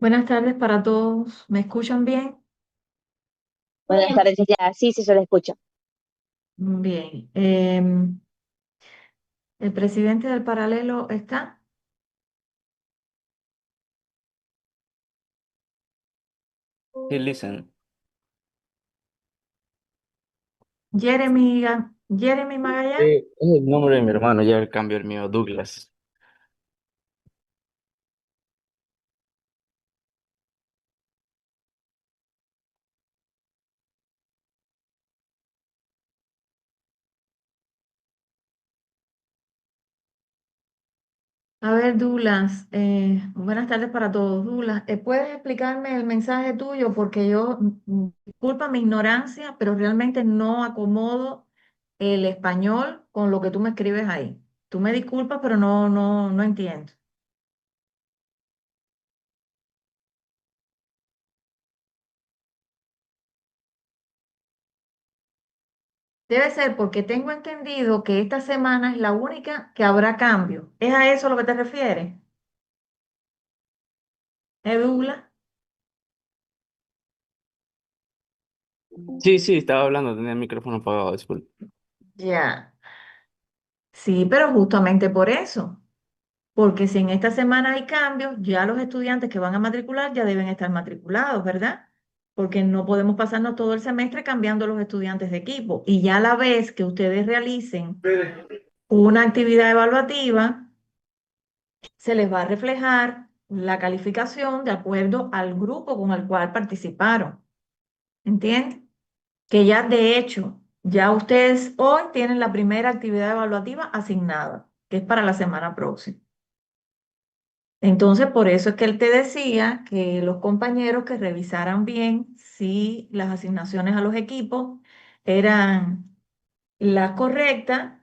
Buenas tardes para todos. ¿Me escuchan bien? Buenas tardes, ya. Sí, sí, se lo escucho. Bien. ¿El presidente del Paralelo está? Hey, listen. Jeremy Magallán. Es el nombre de mi hermano, ya el cambio el mío, Douglas. A ver, Douglas, buenas tardes para todos. Douglas, ¿puedes explicarme el mensaje tuyo? Porque yo, disculpa mi ignorancia, pero realmente no acomodo el español con lo que tú me escribes ahí. Tú me disculpas, pero no entiendo. Debe ser porque tengo entendido que esta semana es la única que habrá cambio. ¿Es a eso a lo que te refieres? Douglas? Sí, sí, estaba hablando, tenía el micrófono apagado, disculpe. Ya. Sí, pero justamente por eso. Porque si en esta semana hay cambios, ya los estudiantes que van a matricular ya deben estar matriculados, ¿verdad? Porque no podemos pasarnos todo el semestre cambiando los estudiantes de equipo. Y ya a la vez que ustedes realicen una actividad evaluativa, se les va a reflejar la calificación de acuerdo al grupo con el cual participaron. ¿Entienden? Que ya de hecho, ya ustedes hoy tienen la primera actividad evaluativa asignada, que es para la semana próxima. Entonces, por eso es que él te decía que los compañeros que revisaran bien si las asignaciones a los equipos eran las correctas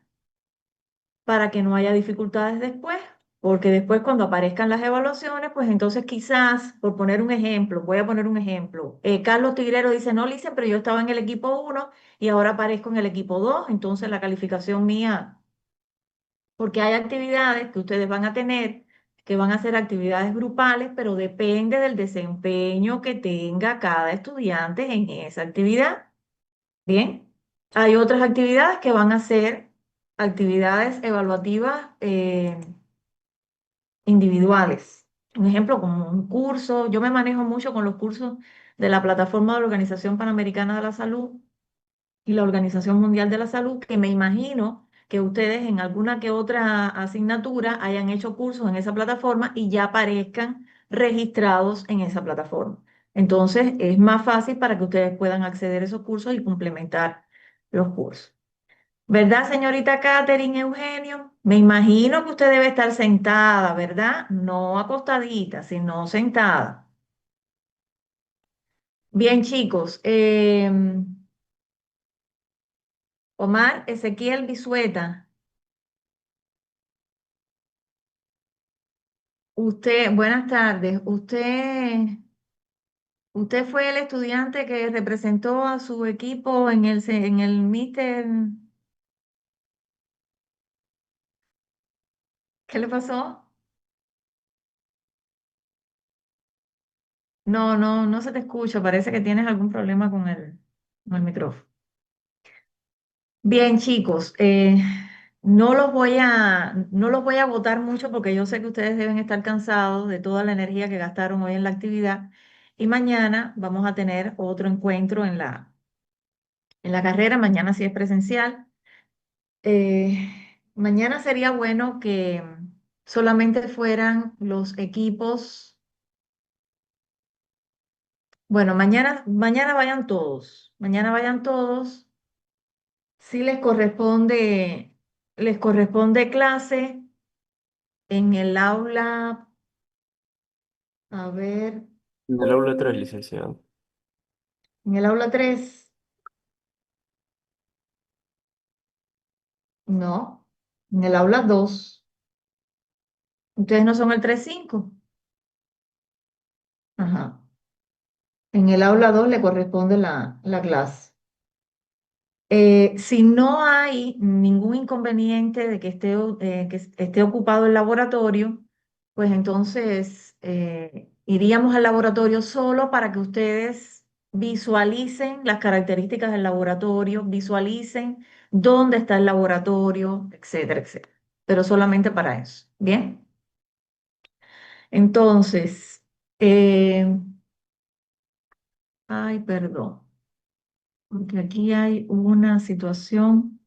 para que no haya dificultades después, porque después cuando aparezcan las evaluaciones, pues entonces quizás, por poner un ejemplo, voy a poner un ejemplo, Carlos Tigrero dice, no, Licen, pero yo estaba en el equipo uno y ahora aparezco en el equipo 2, entonces la calificación mía, porque hay actividades que ustedes van a tener, que van a ser actividades grupales, pero depende del desempeño que tenga cada estudiante en esa actividad. Bien, hay otras actividades que van a ser actividades evaluativas individuales. Un ejemplo, como un curso, yo me manejo mucho con los cursos de la plataforma de la Organización Panamericana de la Salud y la Organización Mundial de la Salud, que me imagino que ustedes en alguna que otra asignatura hayan hecho cursos en esa plataforma y ya aparezcan registrados en esa plataforma. Entonces, es más fácil para que ustedes puedan acceder a esos cursos y complementar los cursos. ¿Verdad, señorita Catherine Eugenio? Me imagino que usted debe estar sentada, ¿verdad? No acostadita, sino sentada. Bien, chicos. Omar Ezequiel Bisueta, usted, buenas tardes. Usted fue el estudiante que representó a su equipo en el Mister. ¿Qué le pasó? No se te escucha. Parece que tienes algún problema con el micrófono. Bien, chicos, no los voy a agotar mucho porque yo sé que ustedes deben estar cansados de toda la energía que gastaron hoy en la actividad y mañana vamos a tener otro encuentro en la carrera, mañana sí es presencial. Mañana sería bueno que solamente fueran los equipos, bueno, mañana vayan todos, si les corresponde clase. En el aula, a ver, En el aula 3, licenciado. en el aula 3 no, en el aula 2 ustedes no son el 3-5. Ajá, en el aula 2 le corresponde la clase. Si no hay ningún inconveniente de que esté ocupado el laboratorio, pues entonces Iríamos al laboratorio solo para que ustedes visualicen las características del laboratorio, visualicen dónde está el laboratorio, etcétera, etcétera. Pero solamente para eso. Bien. Entonces, eh, ay, perdón, porque aquí hay una situación.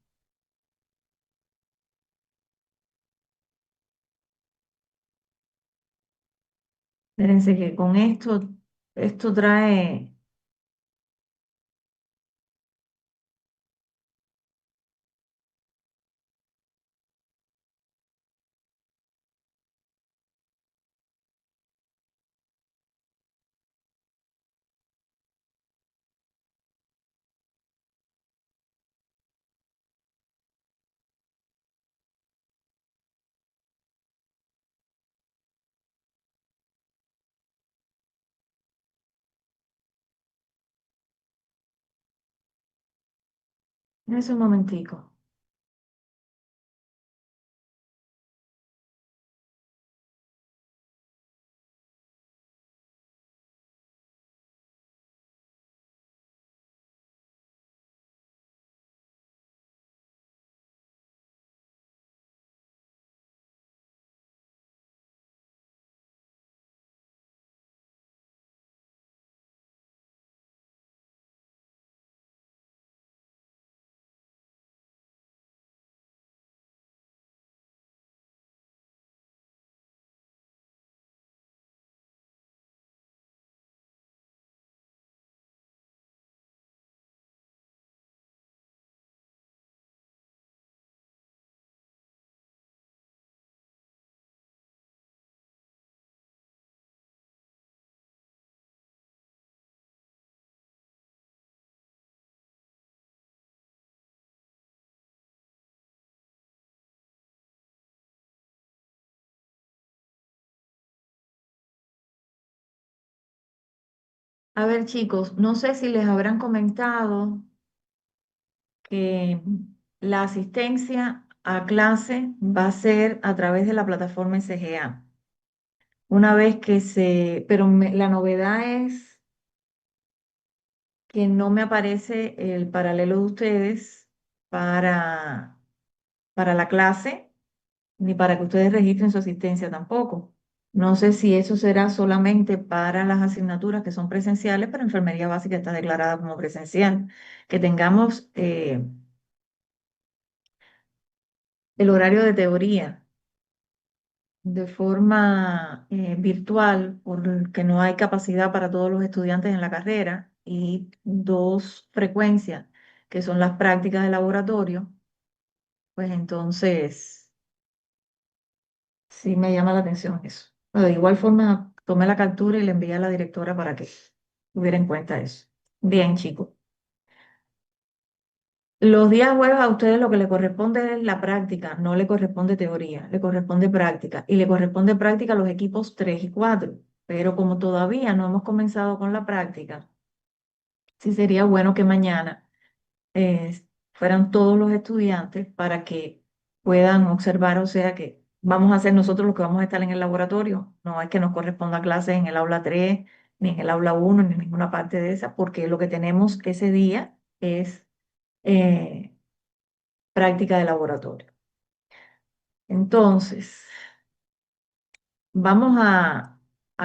Espérense que con esto trae. Es un momentico. A ver, chicos, no sé si les habrán comentado que la asistencia a clase va a ser a través de la plataforma SGA. Una vez que pero la novedad es que no me aparece el paralelo de ustedes para, para la clase, ni para que ustedes registren su asistencia tampoco. No sé si eso será solamente para las asignaturas que son presenciales, pero enfermería básica está declarada como presencial. Que tengamos el horario de teoría de forma virtual, porque no hay capacidad para todos los estudiantes en la carrera, y dos frecuencias, que son las prácticas de laboratorio, pues entonces sí me llama la atención eso. Bueno, de igual forma, tomé la captura y le envié a la directora para que tuviera en cuenta eso. Bien, chicos. Los días jueves a ustedes lo que les corresponde es la práctica, no le corresponde teoría, le corresponde práctica y le corresponde práctica a los equipos 3 y 4. Pero como todavía no hemos comenzado con la práctica, sí sería bueno que mañana fueran todos los estudiantes para que puedan observar, o sea que vamos a hacer nosotros los que vamos a estar en el laboratorio, no es que nos corresponda clase en el aula 3, ni en el aula 1, ni en ninguna parte de esa, porque lo que tenemos ese día es eh, práctica de laboratorio. Entonces, vamos a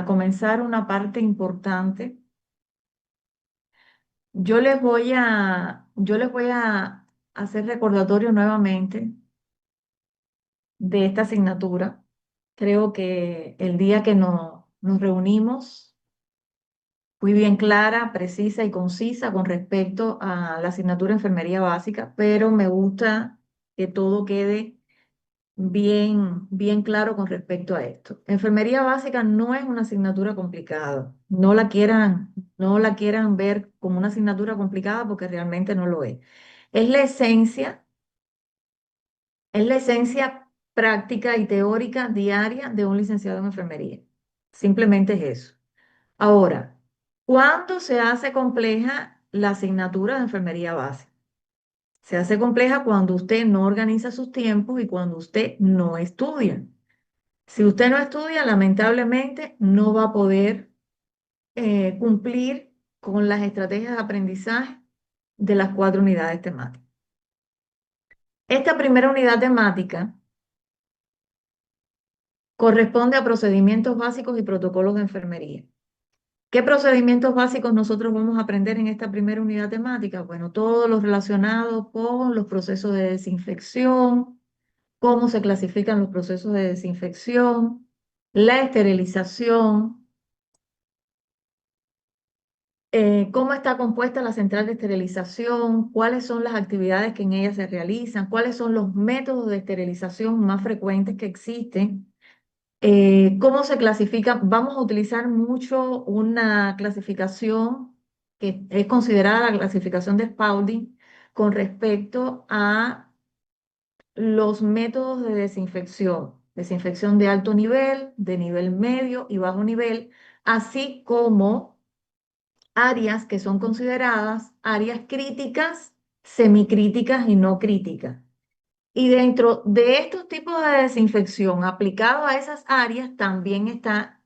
comenzar una parte importante. Yo les voy a hacer recordatorio nuevamente de esta asignatura. Creo que el día que nos reunimos fui bien clara, precisa y concisa con respecto a la asignatura de enfermería básica, pero me gusta que todo quede bien claro con respecto a esto. Enfermería básica no es una asignatura complicada. No la quieran ver como una asignatura complicada porque realmente no lo es. Es la esencia, es la esencia práctica y teórica diaria de un licenciado en enfermería. Simplemente es eso. Ahora, ¿cuándo se hace compleja la asignatura de enfermería básica? Se hace compleja cuando usted no organiza sus tiempos y cuando usted no estudia. Si usted no estudia, lamentablemente no va a poder cumplir con las estrategias de aprendizaje de las 4 unidades temáticas. Esta primera unidad temática corresponde a procedimientos básicos y protocolos de enfermería. ¿Qué procedimientos básicos nosotros vamos a aprender en esta primera unidad temática? Bueno, todo lo relacionado con los procesos de desinfección, cómo se clasifican los procesos de desinfección, la esterilización, cómo está compuesta la central de esterilización, cuáles son las actividades que en ella se realizan, cuáles son los métodos de esterilización más frecuentes que existen, cómo se clasifica. Vamos a utilizar mucho una clasificación que es considerada la clasificación de Spalding con respecto a los métodos de desinfección, desinfección de alto nivel, de nivel medio y bajo nivel, así como áreas que son consideradas áreas críticas, semicríticas y no críticas. Y dentro de estos tipos de desinfección aplicado a esas áreas también están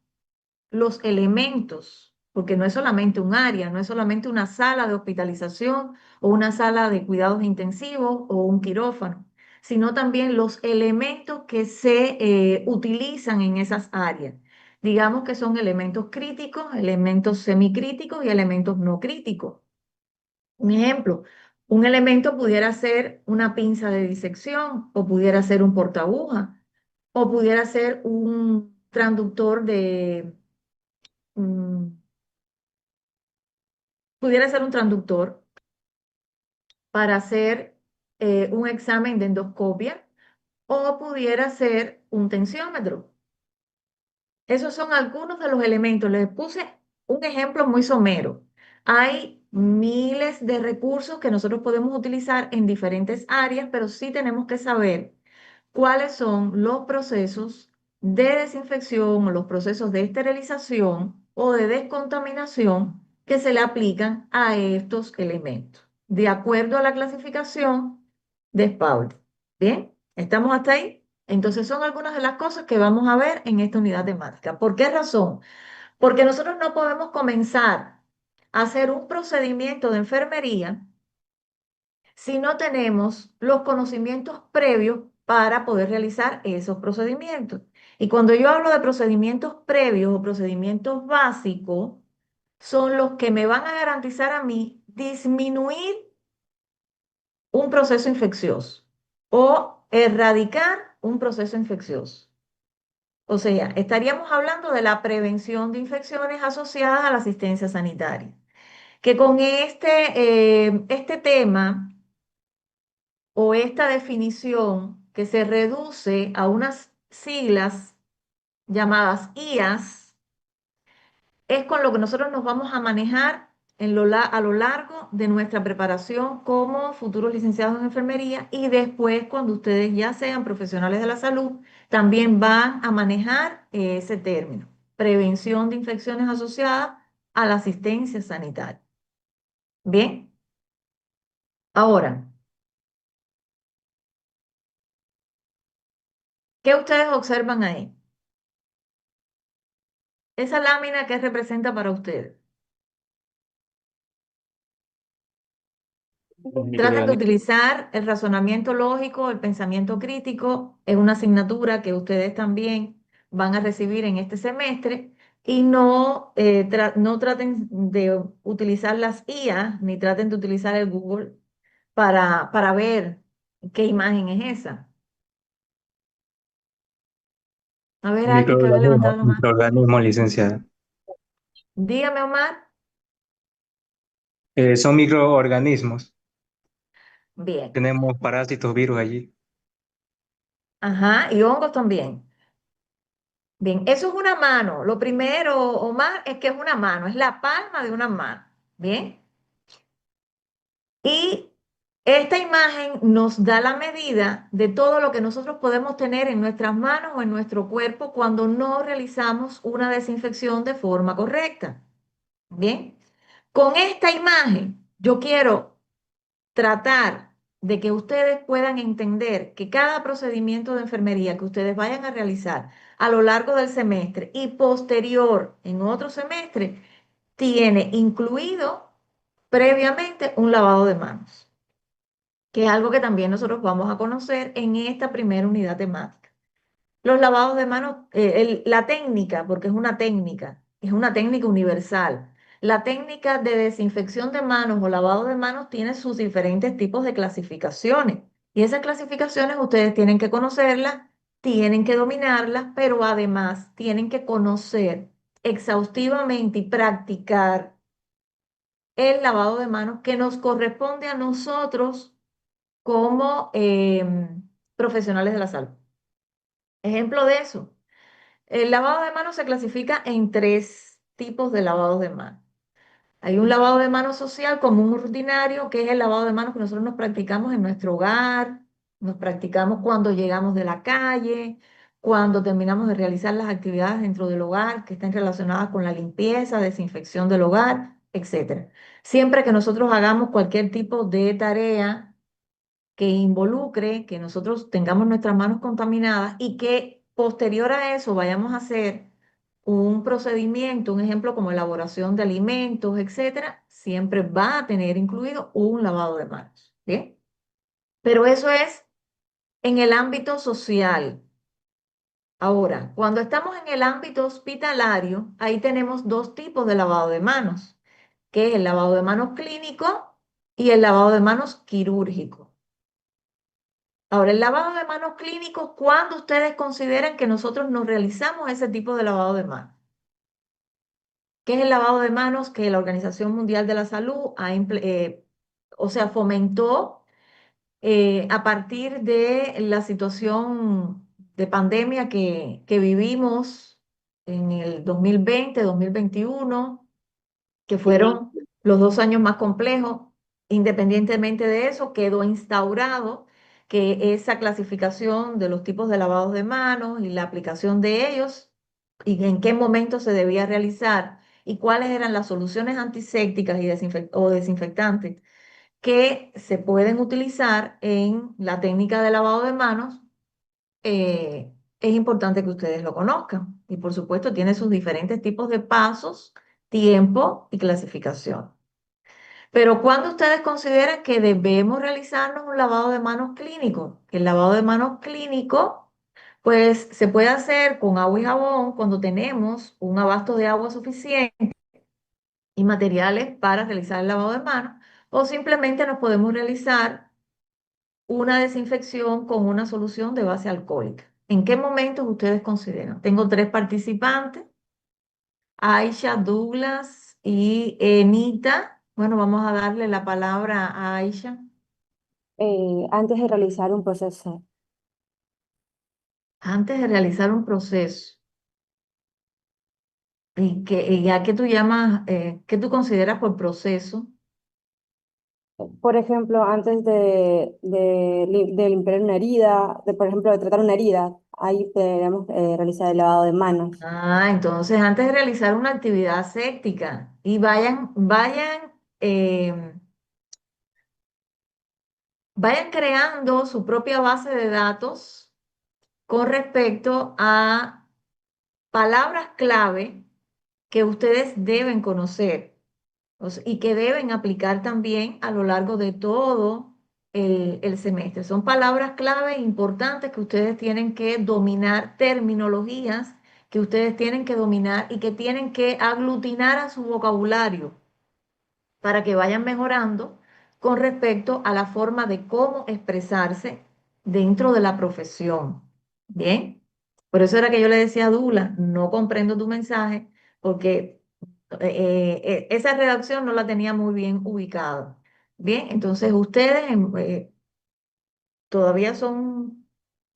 los elementos, porque no es solamente un área, no es solamente una sala de hospitalización o una sala de cuidados intensivos o un quirófano, sino también los elementos que se utilizan en esas áreas. Digamos que son elementos críticos, elementos semicríticos y elementos no críticos. Un ejemplo, un elemento pudiera ser una pinza de disección o pudiera ser un portaaguja o pudiera ser un transductor de mm, pudiera ser un transductor para hacer un examen de endoscopia o pudiera ser un tensiómetro. Esos son algunos de los elementos. Les puse un ejemplo muy somero. Hay miles de recursos que nosotros podemos utilizar en diferentes áreas, pero sí tenemos que saber cuáles son los procesos de desinfección o los procesos de esterilización o de descontaminación que se le aplican a estos elementos, de acuerdo a la clasificación de Spaulding. ¿Bien? ¿Estamos hasta ahí? Entonces son algunas de las cosas que vamos a ver en esta unidad temática. ¿Por qué razón? Porque nosotros no podemos comenzar a hacer un procedimiento de enfermería si no tenemos los conocimientos previos para poder realizar esos procedimientos. Y cuando yo hablo de procedimientos previos o procedimientos básicos, son los que me van a garantizar a mí disminuir un proceso infeccioso o erradicar un proceso infeccioso. O sea, estaríamos hablando de la prevención de infecciones asociadas a la asistencia sanitaria. Que con este tema o esta definición que se reduce a unas siglas llamadas IAS, es con lo que nosotros nos vamos a manejar a lo largo de nuestra preparación como futuros licenciados en enfermería y después cuando ustedes ya sean profesionales de la salud, también van a manejar ese término, prevención de infecciones asociadas a la asistencia sanitaria. Bien, ahora, ¿qué ustedes observan ahí? Esa lámina, ¿qué representa para ustedes? Los Traten de microorganismos. utilizar el razonamiento lógico, el pensamiento crítico. Es una asignatura que ustedes también van a recibir en este semestre y no traten de utilizar las IA ni traten de utilizar el Google para ver qué imagen es esa. A ver, alguien que había levantado la mano. Microorganismos, licenciada. Dígame, Omar. Son microorganismos. Bien. Tenemos parásitos, virus allí. Ajá, y hongos también. Bien, eso es una mano. Lo primero, Omar, es que es una mano, es la palma de una mano. Bien. Y esta imagen nos da la medida de todo lo que nosotros podemos tener en nuestras manos o en nuestro cuerpo cuando no realizamos una desinfección de forma correcta. Bien. Con esta imagen, yo quiero tratar de que ustedes puedan entender que cada procedimiento de enfermería que ustedes vayan a realizar a lo largo del semestre y posterior en otro semestre tiene incluido previamente un lavado de manos, que es algo que también nosotros vamos a conocer en esta primera unidad temática. Los lavados de manos, la técnica, porque es una técnica universal. La técnica de desinfección de manos o lavado de manos tiene sus diferentes tipos de clasificaciones. Y esas clasificaciones ustedes tienen que conocerlas, tienen que dominarlas, pero además tienen que conocer exhaustivamente y practicar el lavado de manos que nos corresponde a nosotros como profesionales de la salud. Ejemplo de eso. El lavado de manos se clasifica en tres tipos de lavados de manos. Hay un lavado de manos social común rutinario, que es el lavado de manos que nosotros nos practicamos en nuestro hogar, nos practicamos cuando llegamos de la calle, cuando terminamos de realizar las actividades dentro del hogar que están relacionadas con la limpieza, desinfección del hogar, etcétera. Siempre que nosotros hagamos cualquier tipo de tarea que involucre que nosotros tengamos nuestras manos contaminadas y que posterior a eso vayamos a hacer un procedimiento, un ejemplo como elaboración de alimentos, etcétera, siempre va a tener incluido un lavado de manos, ¿bien? Pero eso es en el ámbito social. Ahora, cuando estamos en el ámbito hospitalario, ahí tenemos dos tipos de lavado de manos, que es el lavado de manos clínico y el lavado de manos quirúrgico. Ahora, el lavado de manos clínico, ¿cuándo ustedes consideran que nosotros nos realizamos ese tipo de lavado de manos? ¿Qué es el lavado de manos que la Organización Mundial de la Salud fomentó a partir de la situación de pandemia que vivimos en el 2020, 2021, que fueron los 2 años más complejos? Independientemente de eso, quedó instaurado que esa clasificación de los tipos de lavados de manos y la aplicación de ellos y en qué momento se debía realizar y cuáles eran las soluciones antisépticas y o desinfectantes que se pueden utilizar en la técnica de lavado de manos, es importante que ustedes lo conozcan. Y por supuesto tiene sus diferentes tipos de pasos, tiempo y clasificación. Pero ¿cuándo ustedes consideran que debemos realizarnos un lavado de manos clínico? El lavado de manos clínico, pues se puede hacer con agua y jabón cuando tenemos un abasto de agua suficiente y materiales para realizar el lavado de manos, o simplemente nos podemos realizar una desinfección con una solución de base alcohólica. ¿En qué momentos ustedes consideran? Tengo tres participantes, Aisha, Douglas y Enita. Bueno, vamos a darle la palabra a Aisha. Antes de realizar un proceso. Antes de realizar un proceso, y a qué tú llamas, qué tú consideras por proceso? Por ejemplo, antes de limpiar una herida, por ejemplo, de tratar una herida, ahí deberíamos realizar el lavado de manos. Entonces antes de realizar una actividad séptica y eh, vayan creando su propia base de datos con respecto a palabras clave que ustedes deben conocer, y que deben aplicar también a lo largo de todo el semestre. Son palabras clave importantes que ustedes tienen que dominar, terminologías que ustedes tienen que dominar y que tienen que aglutinar a su vocabulario para que vayan mejorando con respecto a la forma de cómo expresarse dentro de la profesión. Bien, por eso era que yo le decía a Dula, no comprendo tu mensaje porque esa redacción no la tenía muy bien ubicada. Bien, entonces ustedes todavía son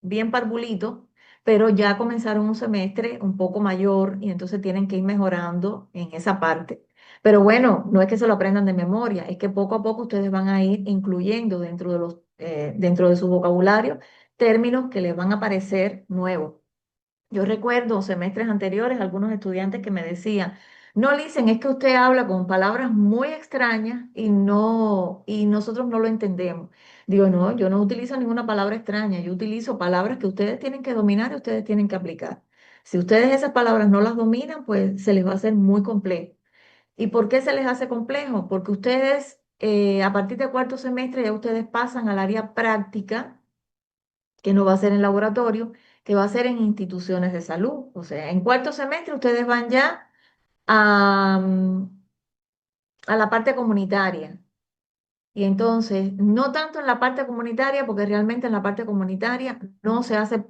bien parvulitos, pero ya comenzaron un semestre un poco mayor y entonces tienen que ir mejorando en esa parte. Pero bueno, no es que se lo aprendan de memoria, es que poco a poco ustedes van a ir incluyendo dentro de su vocabulario términos que les van a parecer nuevos. Yo recuerdo semestres anteriores algunos estudiantes que me decían, No, Licen, es que usted habla con palabras muy extrañas y nosotros no lo entendemos. Digo, no, yo no utilizo ninguna palabra extraña, yo utilizo palabras que ustedes tienen que dominar y ustedes tienen que aplicar. Si ustedes esas palabras no las dominan, pues se les va a hacer muy complejo. ¿Y por qué se les hace complejo? Porque ustedes, a partir de cuarto semestre, ya ustedes pasan al área práctica, que no va a ser en laboratorio, que va a ser en instituciones de salud. O sea, en cuarto semestre ustedes van ya a la parte comunitaria. Y entonces, no tanto en la parte comunitaria, porque realmente en la parte comunitaria no se hace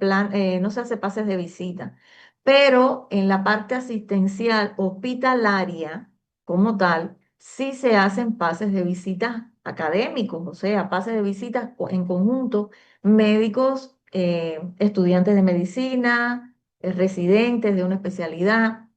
no se hace pases de visita, pero en la parte asistencial hospitalaria, como tal, sí se hacen pases de visita académicos, o sea, pases de visita en conjunto, médicos, estudiantes de medicina, residentes de una especialidad,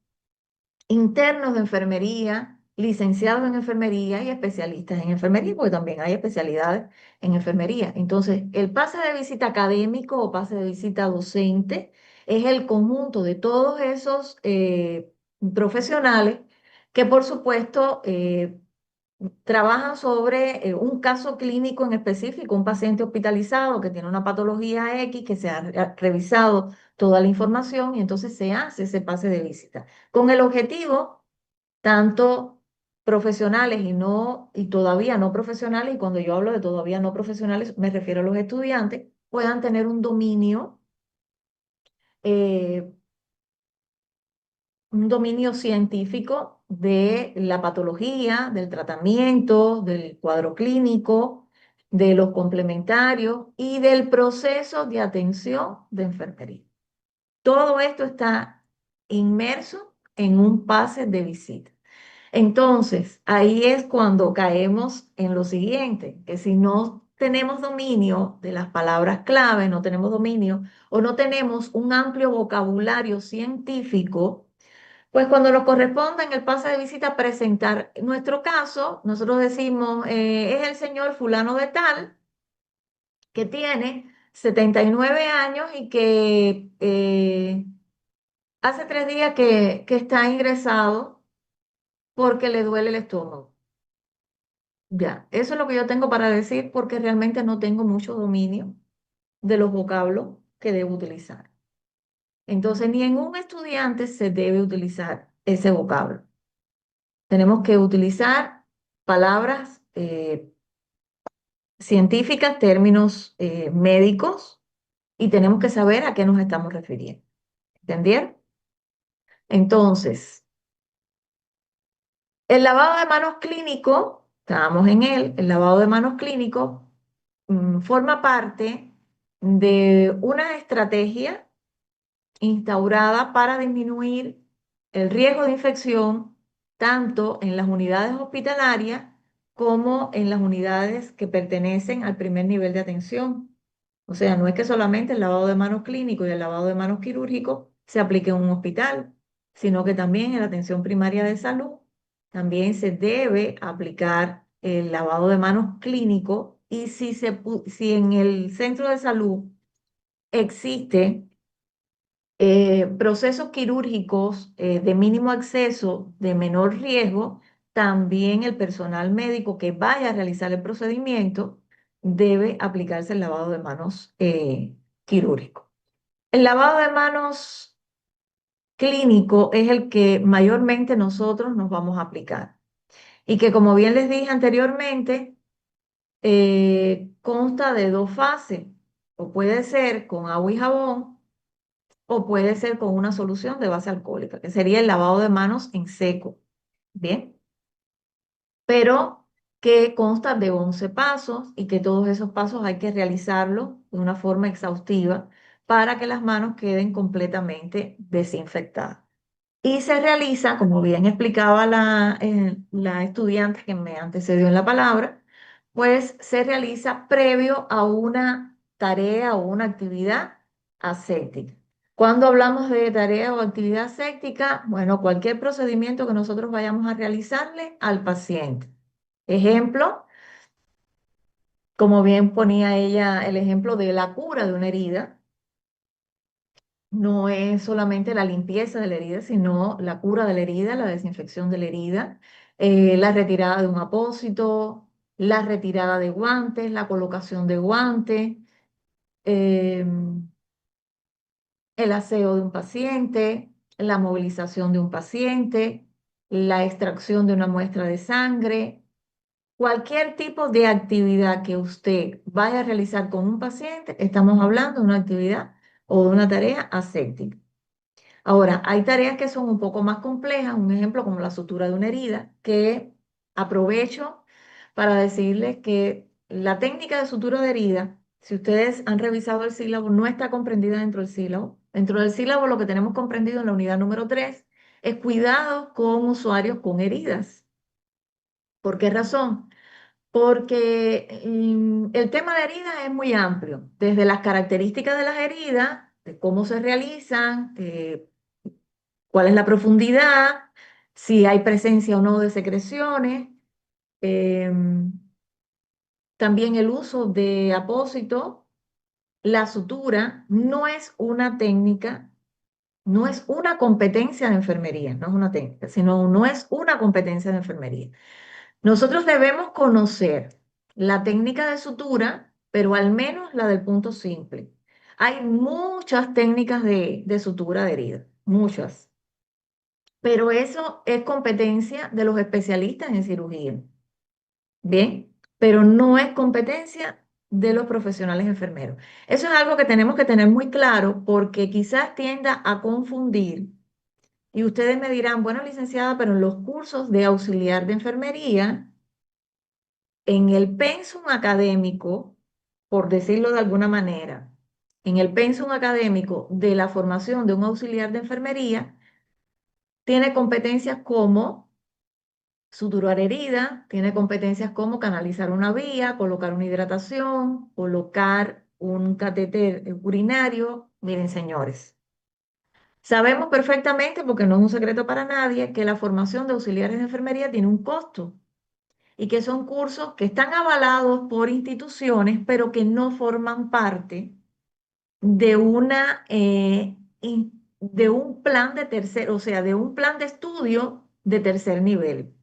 internos de enfermería, licenciados en enfermería y especialistas en enfermería, porque también hay especialidades en enfermería. Entonces, el pase de visita académico o pase de visita docente es el conjunto de todos esos profesionales que, por supuesto, trabajan sobre un caso clínico en específico, un paciente hospitalizado que tiene una patología X, que se ha revisado toda la información y entonces se hace ese pase de visita con el objetivo, tanto profesionales y no y todavía no profesionales, y cuando yo hablo de todavía no profesionales me refiero a los estudiantes, puedan tener eh, un dominio científico de la patología, del tratamiento, del cuadro clínico, de los complementarios y del proceso de atención de enfermería. Todo esto está inmerso en un pase de visita. Entonces, ahí es cuando caemos en lo siguiente, que si no tenemos dominio de las palabras clave, no tenemos dominio o no tenemos un amplio vocabulario científico, pues cuando nos corresponda en el pase de visita presentar nuestro caso, nosotros decimos, es el señor fulano de tal, que tiene 79 años y que hace 3 días que está ingresado porque le duele el estómago. Ya, eso es lo que yo tengo para decir porque realmente no tengo mucho dominio de los vocablos que debo utilizar. Entonces, ni en un estudiante se debe utilizar ese vocablo. Tenemos que utilizar palabras científicas, términos médicos y tenemos que saber a qué nos estamos refiriendo. ¿Entendieron? Entonces, el lavado de manos clínico, estábamos en él, el lavado de manos clínico forma parte de una estrategia instaurada para disminuir el riesgo de infección tanto en las unidades hospitalarias como en las unidades que pertenecen al primer nivel de atención. O sea, no es que solamente el lavado de manos clínico y el lavado de manos quirúrgico se aplique en un hospital, sino que también en la atención primaria de salud también se debe aplicar el lavado de manos clínico y si en el centro de salud existe procesos quirúrgicos de mínimo acceso, de menor riesgo, también el personal médico que vaya a realizar el procedimiento debe aplicarse el lavado de manos quirúrgico. El lavado de manos clínico es el que mayormente nosotros nos vamos a aplicar y que, como bien les dije anteriormente, consta de 2 fases, o puede ser con agua y jabón o puede ser con una solución de base alcohólica, que sería el lavado de manos en seco, ¿bien? Pero que consta de 11 pasos y que todos esos pasos hay que realizarlos de una forma exhaustiva para que las manos queden completamente desinfectadas. Y se realiza, como bien explicaba la estudiante que me antecedió en la palabra, pues se realiza previo a una tarea o una actividad aséptica. Cuando hablamos de tarea o actividad aséptica, bueno, cualquier procedimiento que nosotros vayamos a realizarle al paciente. Ejemplo, como bien ponía ella el ejemplo de la cura de una herida, no es solamente la limpieza de la herida, sino la cura de la herida, la desinfección de la herida, la retirada de un apósito, la retirada de guantes, la colocación de guantes, em, el aseo de un paciente, la movilización de un paciente, la extracción de una muestra de sangre, cualquier tipo de actividad que usted vaya a realizar con un paciente, estamos hablando de una actividad o de una tarea aséptica. Ahora, hay tareas que son un poco más complejas, un ejemplo como la sutura de una herida, que aprovecho para decirles que la técnica de sutura de herida, si ustedes han revisado el sílabo, no está comprendida dentro del sílabo. Dentro del sílabo lo que tenemos comprendido en la unidad número 3 es cuidado con usuarios con heridas. ¿Por qué razón? Porque el tema de heridas es muy amplio, desde las características de las heridas, de cómo se realizan, cuál es la profundidad, si hay presencia o no de secreciones, em, también el uso de apósito, la sutura, no es una técnica, no es una competencia de enfermería, no es una técnica, sino no es una competencia de enfermería. Nosotros debemos conocer la técnica de sutura, pero al menos la del punto simple. Hay muchas técnicas de sutura de herida, muchas. Pero eso es competencia de los especialistas en cirugía, ¿bien? Pero no es competencia de los profesionales enfermeros. Eso es algo que tenemos que tener muy claro porque quizás tienda a confundir y ustedes me dirán, bueno, licenciada, pero en los cursos de auxiliar de enfermería, en el pensum académico, por decirlo de alguna manera, en el pensum académico de la formación de un auxiliar de enfermería, tiene competencias como suturar herida, tiene competencias como canalizar una vía, colocar una hidratación, colocar un catéter urinario. Miren, señores, sabemos perfectamente, porque no es un secreto para nadie, que la formación de auxiliares de enfermería tiene un costo y que son cursos que están avalados por instituciones, pero que no forman parte de de un plan de tercer, o sea, de un plan de estudio de tercer nivel.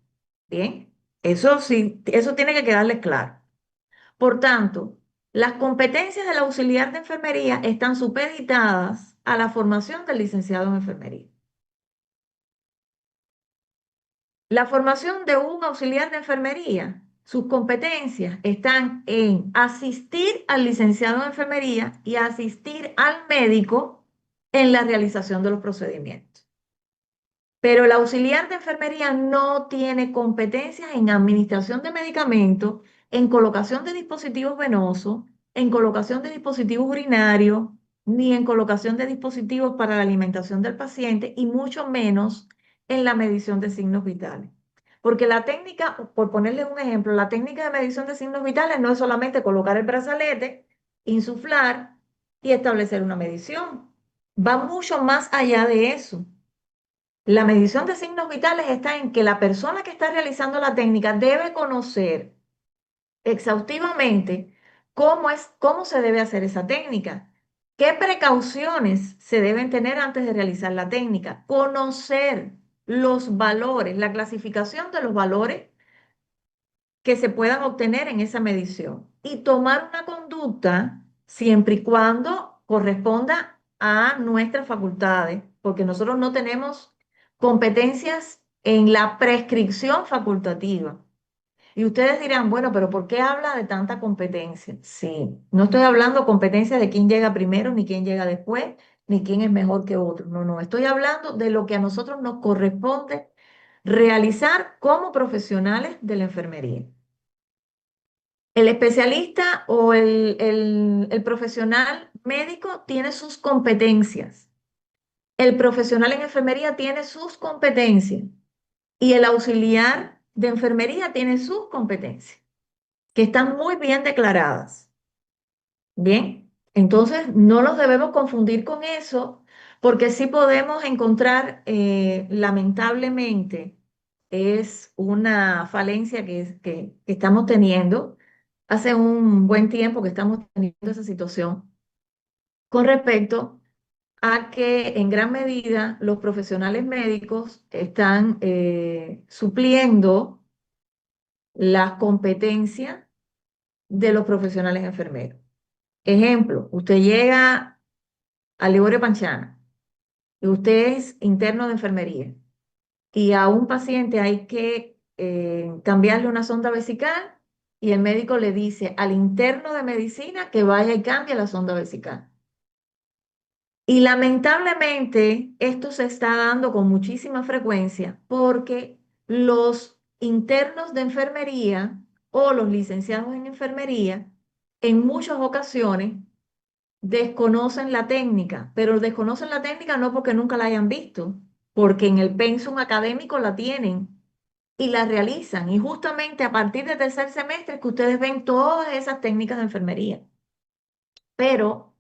Bien, eso sí, eso tiene que quedarles claro. Por tanto, las competencias del auxiliar de enfermería están supeditadas a la formación del licenciado en enfermería. La formación de un auxiliar de enfermería, sus competencias están en asistir al licenciado en enfermería y asistir al médico en la realización de los procedimientos. Pero el auxiliar de enfermería no tiene competencias en administración de medicamentos, en colocación de dispositivos venosos, en colocación de dispositivos urinarios, ni en colocación de dispositivos para la alimentación del paciente, y mucho menos en la medición de signos vitales. Porque la técnica, por ponerle un ejemplo, la técnica de medición de signos vitales no es solamente colocar el brazalete, insuflar y establecer una medición. Va mucho más allá de eso. La medición de signos vitales está en que la persona que está realizando la técnica debe conocer exhaustivamente cómo se debe hacer esa técnica, qué precauciones se deben tener antes de realizar la técnica, conocer los valores, la clasificación de los valores que se puedan obtener en esa medición y tomar una conducta siempre y cuando corresponda a nuestras facultades, porque nosotros no tenemos competencias en la prescripción facultativa. Y ustedes dirán, bueno, pero ¿por qué habla de tanta competencia? Sí, no estoy hablando competencia de quién llega primero, ni quién llega después, ni quién es mejor que otro. No, no, estoy hablando de lo que a nosotros nos corresponde realizar como profesionales de la enfermería. El especialista o el profesional médico tiene sus competencias. El profesional en enfermería tiene sus competencias. Y el auxiliar de enfermería tiene sus competencias, que están muy bien declaradas. Bien, entonces no los debemos confundir con eso, porque sí podemos encontrar, lamentablemente, es una falencia que estamos teniendo. Hace un buen tiempo que estamos teniendo esa situación con respecto a que en gran medida los profesionales médicos están supliendo las competencias de los profesionales enfermeros. Ejemplo, usted llega a Liborio Panchana y usted es interno de enfermería y a un paciente hay que cambiarle una sonda vesical y el médico le dice al interno de medicina que vaya y cambie la sonda vesical. Y lamentablemente esto se está dando con muchísima frecuencia porque los internos de enfermería o los licenciados en enfermería en muchas ocasiones desconocen la técnica, pero desconocen la técnica no porque nunca la hayan visto, porque en el pensum académico la tienen y la realizan. Y justamente a partir del tercer semestre es que ustedes ven todas esas técnicas de enfermería. Pero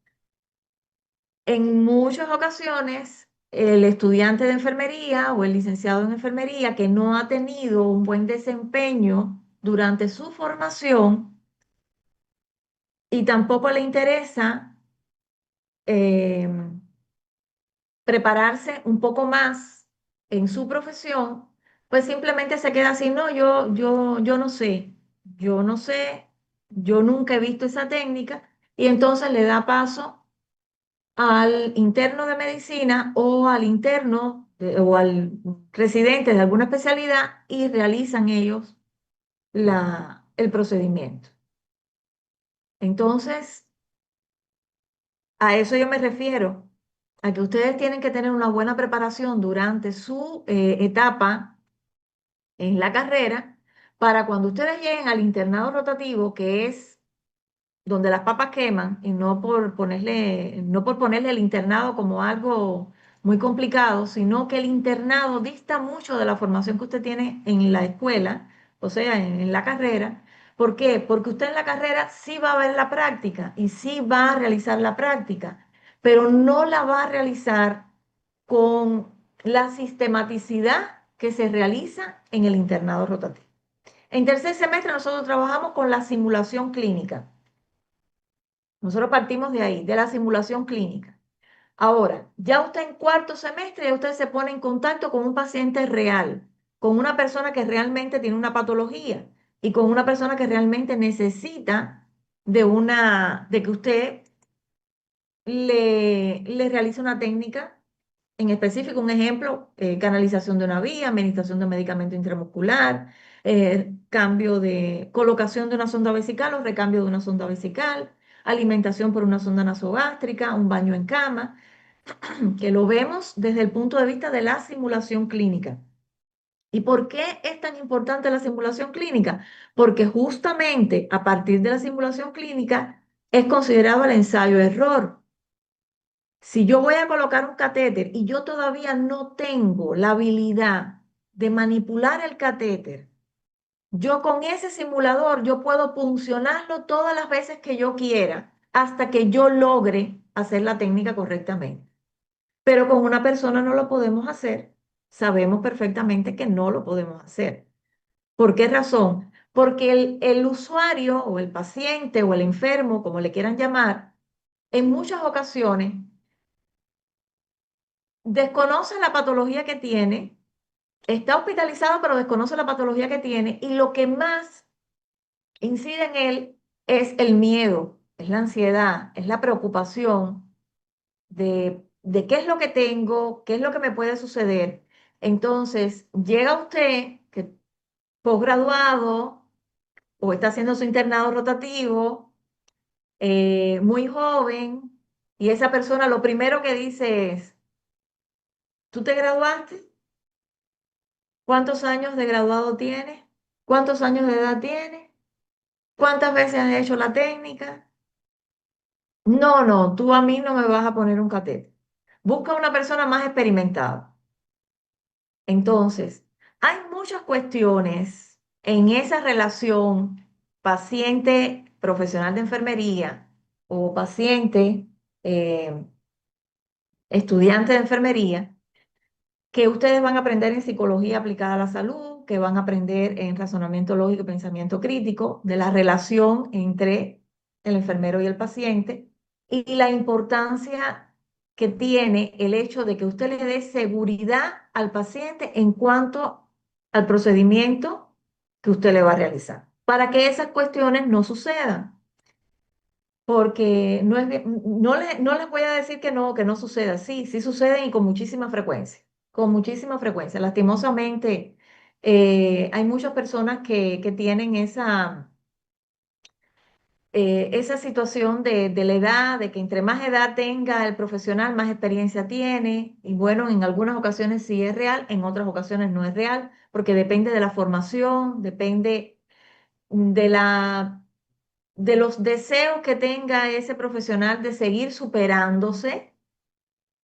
en muchas ocasiones, el estudiante de enfermería o el licenciado en enfermería que no ha tenido un buen desempeño durante su formación y tampoco le interesa eh, prepararse un poco más en su profesión, pues simplemente se queda así, no, yo no sé, yo no sé, yo nunca he visto esa técnica y entonces le da paso al interno de medicina o al interno o al residente de alguna especialidad y realizan ellos el procedimiento. Entonces, a eso yo me refiero, a que ustedes tienen que tener una buena preparación durante su etapa en la carrera para cuando ustedes lleguen al internado rotativo, que es donde las papas queman, y no por ponerle el internado como algo muy complicado, sino que el internado dista mucho de la formación que usted tiene en la escuela, o sea, en la carrera. ¿Por qué? Porque usted en la carrera sí va a ver la práctica y sí va a realizar la práctica, pero no la va a realizar con la sistematicidad que se realiza en el internado rotativo. En tercer semestre nosotros trabajamos con la simulación clínica. Nosotros partimos de ahí, de la simulación clínica. Ahora, ya usted en cuarto semestre, ya usted se pone en contacto con un paciente real, con una persona que realmente tiene una patología y con una persona que realmente necesita de que usted le realice una técnica en específico, un ejemplo, canalización de una vía, administración de medicamento intramuscular, cambio de colocación de una sonda vesical o recambio de una sonda vesical, alimentación por una sonda nasogástrica, un baño en cama, que lo vemos desde el punto de vista de la simulación clínica. ¿Y por qué es tan importante la simulación clínica? Porque justamente a partir de la simulación clínica es considerado el ensayo-error. Si yo voy a colocar un catéter y yo todavía no tengo la habilidad de manipular el catéter, yo con ese simulador yo puedo puncionarlo todas las veces que yo quiera hasta que yo logre hacer la técnica correctamente. Pero con una persona no lo podemos hacer. Sabemos perfectamente que no lo podemos hacer. ¿Por qué razón? Porque el usuario o el paciente o el enfermo, como le quieran llamar, en muchas ocasiones desconoce la patología que tiene, está hospitalizado pero desconoce la patología que tiene y lo que más incide en él es el miedo, es la ansiedad, es la preocupación de qué es lo que tengo, qué es lo que me puede suceder. Entonces, llega usted, que posgraduado o está haciendo su internado rotativo, muy joven, y esa persona lo primero que dice es, ¿tú te graduaste? ¿Cuántos años de graduado tienes? ¿Cuántos años de edad tienes? ¿Cuántas veces has hecho la técnica? No, no, tú a mí no me vas a poner un catéter. Busca una persona más experimentada. Entonces, hay muchas cuestiones en esa relación paciente profesional de enfermería o paciente eh, estudiante de enfermería que ustedes van a aprender en psicología aplicada a la salud, que van a aprender en razonamiento lógico y pensamiento crítico, de la relación entre el enfermero y el paciente y la importancia que tiene el hecho de que usted le dé seguridad al paciente en cuanto al procedimiento que usted le va a realizar, para que esas cuestiones no sucedan. Porque no es, no les voy a decir que no suceda. Sí, sí suceden y con muchísima frecuencia. Con muchísima frecuencia. Lastimosamente, hay muchas personas que tienen esa situación de la edad, de que entre más edad tenga el profesional, más experiencia tiene. Y bueno, en algunas ocasiones sí es real, en otras ocasiones no es real, porque depende de la formación, depende de de los deseos que tenga ese profesional de seguir superándose,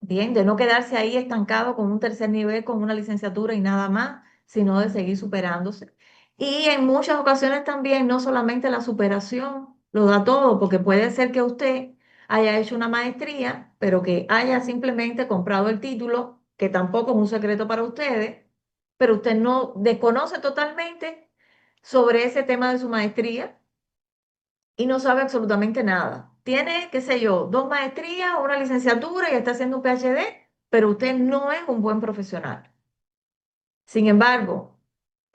bien, de no quedarse ahí estancado con un tercer nivel, con una licenciatura y nada más, sino de seguir superándose. Y en muchas ocasiones también, no solamente la superación lo da todo, porque puede ser que usted haya hecho una maestría, pero que haya simplemente comprado el título, que tampoco es un secreto para ustedes, pero usted no desconoce totalmente sobre ese tema de su maestría y no sabe absolutamente nada. Tiene, qué sé yo, dos maestrías, una licenciatura y está haciendo un PhD, pero usted no es un buen profesional. Sin embargo,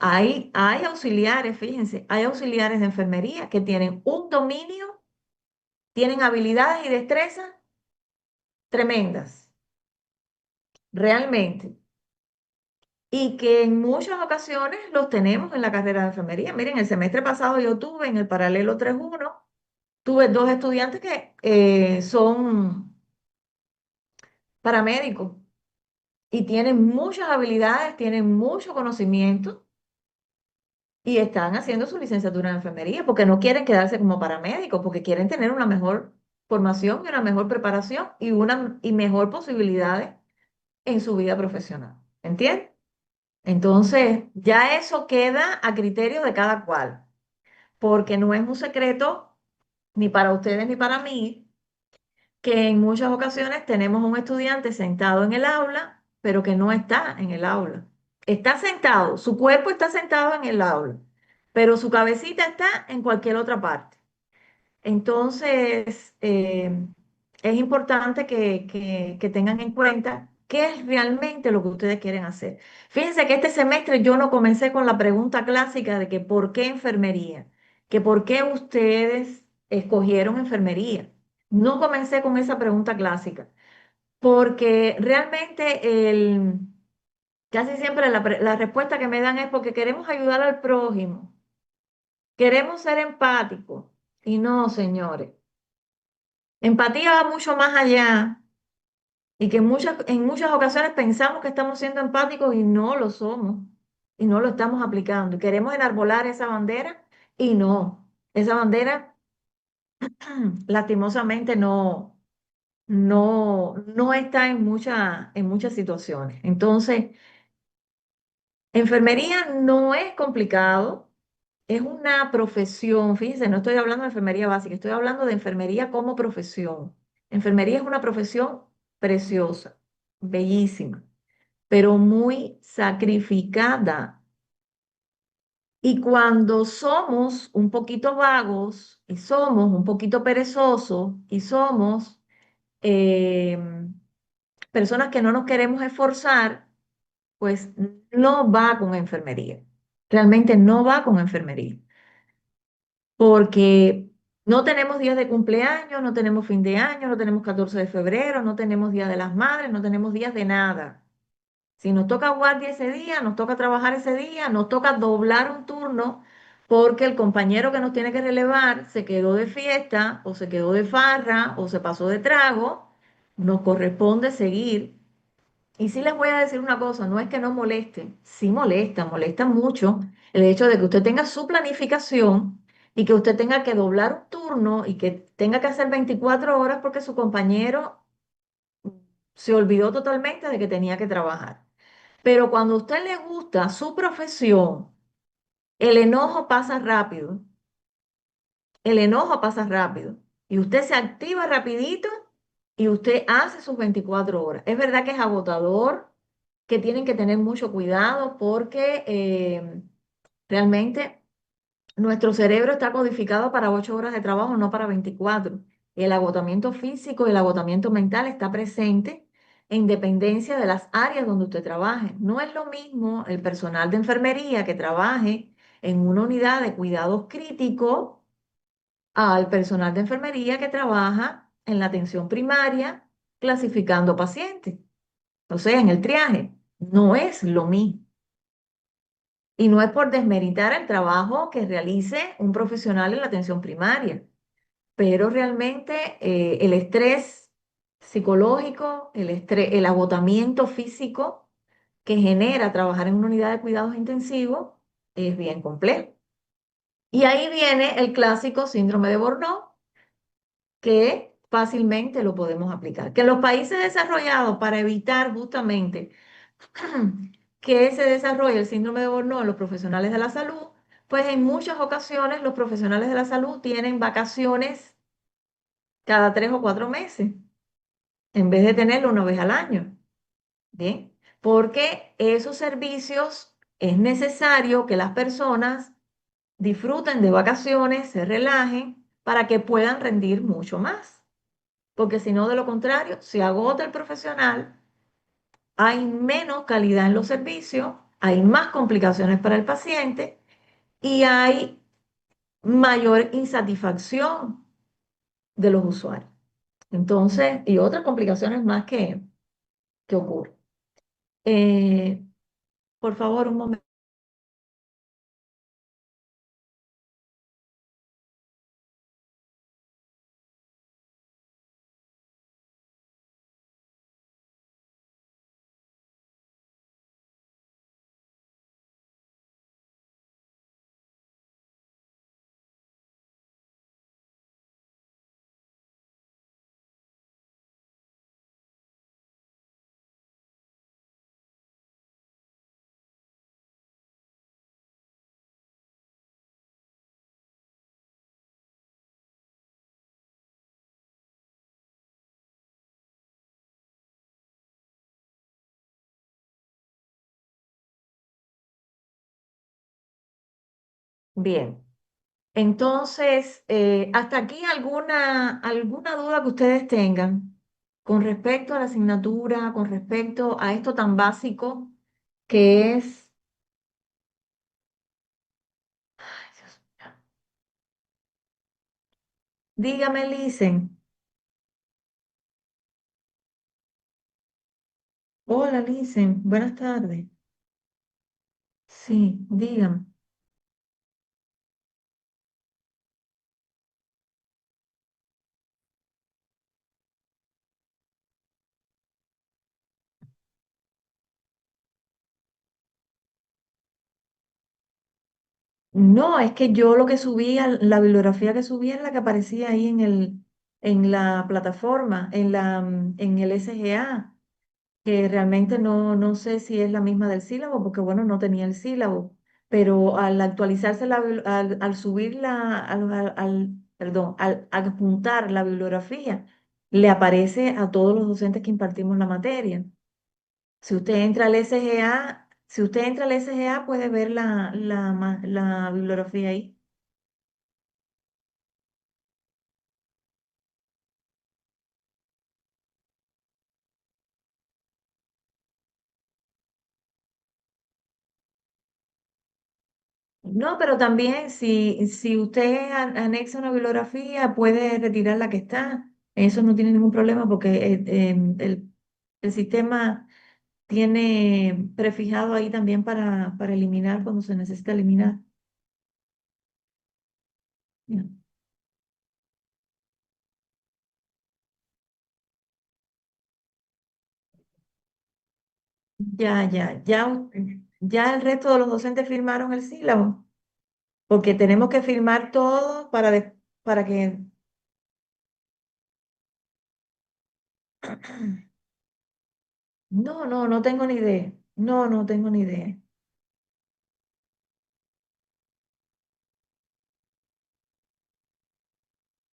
hay auxiliares, fíjense, hay auxiliares de enfermería que tienen un dominio, tienen habilidades y destrezas tremendas, realmente, y que en muchas ocasiones los tenemos en la carrera de enfermería. Miren, el semestre pasado yo tuve en el paralelo 3.1, tuve dos estudiantes que son paramédicos y tienen muchas habilidades, tienen mucho conocimiento y están haciendo su licenciatura en enfermería porque no quieren quedarse como paramédicos, porque quieren tener una mejor formación y una mejor preparación y mejor posibilidades en su vida profesional. ¿Entiendes? Entonces, ya eso queda a criterio de cada cual, porque no es un secreto ni para ustedes ni para mí que en muchas ocasiones tenemos un estudiante sentado en el aula, pero que no está en el aula. Está sentado, su cuerpo está sentado en el aula, pero su cabecita está en cualquier otra parte. Entonces, es importante que tengan en cuenta qué es realmente lo que ustedes quieren hacer. Fíjense que este semestre yo no comencé con la pregunta clásica de que ¿por qué enfermería? Que ¿por qué ustedes escogieron enfermería? No comencé con esa pregunta clásica, porque realmente casi siempre la respuesta que me dan es porque queremos ayudar al prójimo, queremos ser empáticos. Y no, señores. Empatía va mucho más allá y que en muchas ocasiones pensamos que estamos siendo empáticos y no lo somos y no lo estamos aplicando. Y queremos enarbolar esa bandera y no, esa bandera lastimosamente no está en muchas situaciones. Entonces, enfermería no es complicado, es una profesión. Fíjense, no estoy hablando de enfermería básica, estoy hablando de enfermería como profesión. Enfermería es una profesión preciosa, bellísima, pero muy sacrificada. Y cuando somos un poquito vagos y somos un poquito perezosos y somos personas que no nos queremos esforzar, pues no va con enfermería. Realmente no va con enfermería. Porque no tenemos días de cumpleaños, no tenemos fin de año, no tenemos 14 de febrero, no tenemos Día de las Madres, no tenemos días de nada. Si nos toca guardia ese día, nos toca trabajar ese día, nos toca doblar un turno porque el compañero que nos tiene que relevar se quedó de fiesta o se quedó de farra o se pasó de trago, nos corresponde seguir. Y sí les voy a decir una cosa, no es que no moleste, sí molesta, molesta mucho el hecho de que usted tenga su planificación y que usted tenga que doblar un turno y que tenga que hacer 24 horas porque su compañero se olvidó totalmente de que tenía que trabajar. Pero cuando a usted le gusta su profesión, el enojo pasa rápido, el enojo pasa rápido y usted se activa rapidito y usted hace sus 24 horas. Es verdad que es agotador, que tienen que tener mucho cuidado porque realmente nuestro cerebro está codificado para 8 horas de trabajo, no para 24. El agotamiento físico y el agotamiento mental está presente en dependencia de las áreas donde usted trabaje. No es lo mismo el personal de enfermería que trabaje en una unidad de cuidados críticos al personal de enfermería que trabaja en la atención primaria clasificando pacientes, o sea, en el triaje. No es lo mismo. Y no es por desmeritar el trabajo que realice un profesional en la atención primaria, pero realmente el estrés psicológico, el agotamiento físico que genera trabajar en una unidad de cuidados intensivos es bien complejo. Y ahí viene el clásico síndrome de Burnout, que fácilmente lo podemos aplicar. Que en los países desarrollados, para evitar justamente que se desarrolle el síndrome de Burnout en los profesionales de la salud, pues en muchas ocasiones los profesionales de la salud tienen vacaciones cada 3 o 4 meses, en vez de tenerlo una vez al año. Bien, porque esos servicios es necesario que las personas disfruten de vacaciones, se relajen, para que puedan rendir mucho más. Porque si no, de lo contrario, se agota el profesional, hay menos calidad en los servicios, hay más complicaciones para el paciente y hay mayor insatisfacción de los usuarios. Entonces, y otras complicaciones más que ocurren. Eh, por favor, un momento. Bien. Entonces, hasta aquí alguna duda que ustedes tengan con respecto a la asignatura, con respecto a esto tan básico que es... Ay, Dios mío. Dígame, Licen. Hola, Licen. Buenas tardes. Sí, dígame. No, es que yo lo que subía, la bibliografía que subía es la que aparecía ahí en la plataforma, en el SGA, que realmente no sé si es la misma del sílabo, porque bueno, no tenía el sílabo, pero al actualizarse, al subir perdón, al adjuntar la bibliografía, le aparece a todos los docentes que impartimos la materia. Si usted entra al SGA, si usted entra al SGA, puede ver la bibliografía ahí. No, pero también si usted anexa una bibliografía, puede retirar la que está. Eso no tiene ningún problema porque el sistema tiene prefijado ahí también para eliminar cuando se necesita eliminar. Ya, ya el resto de los docentes firmaron el sílabo, porque tenemos que firmar todo para que... No tengo ni idea. No tengo ni idea.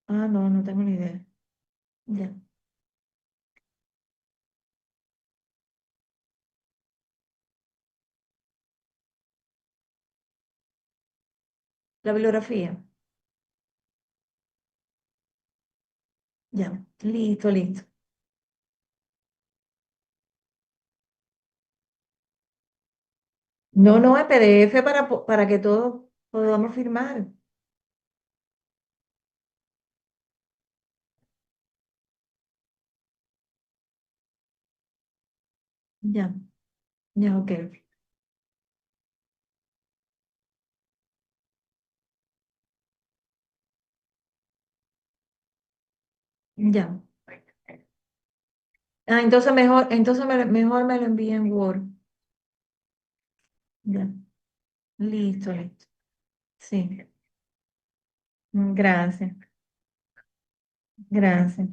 No tengo ni idea. Ya. La bibliografía. Ya, listo, listo. No, no, es PDF para que todos podamos firmar. Ya, ya, ok. Ya. Ah, entonces mejor me lo envía en Word. Ya, listo, listo. Sí, gracias, gracias.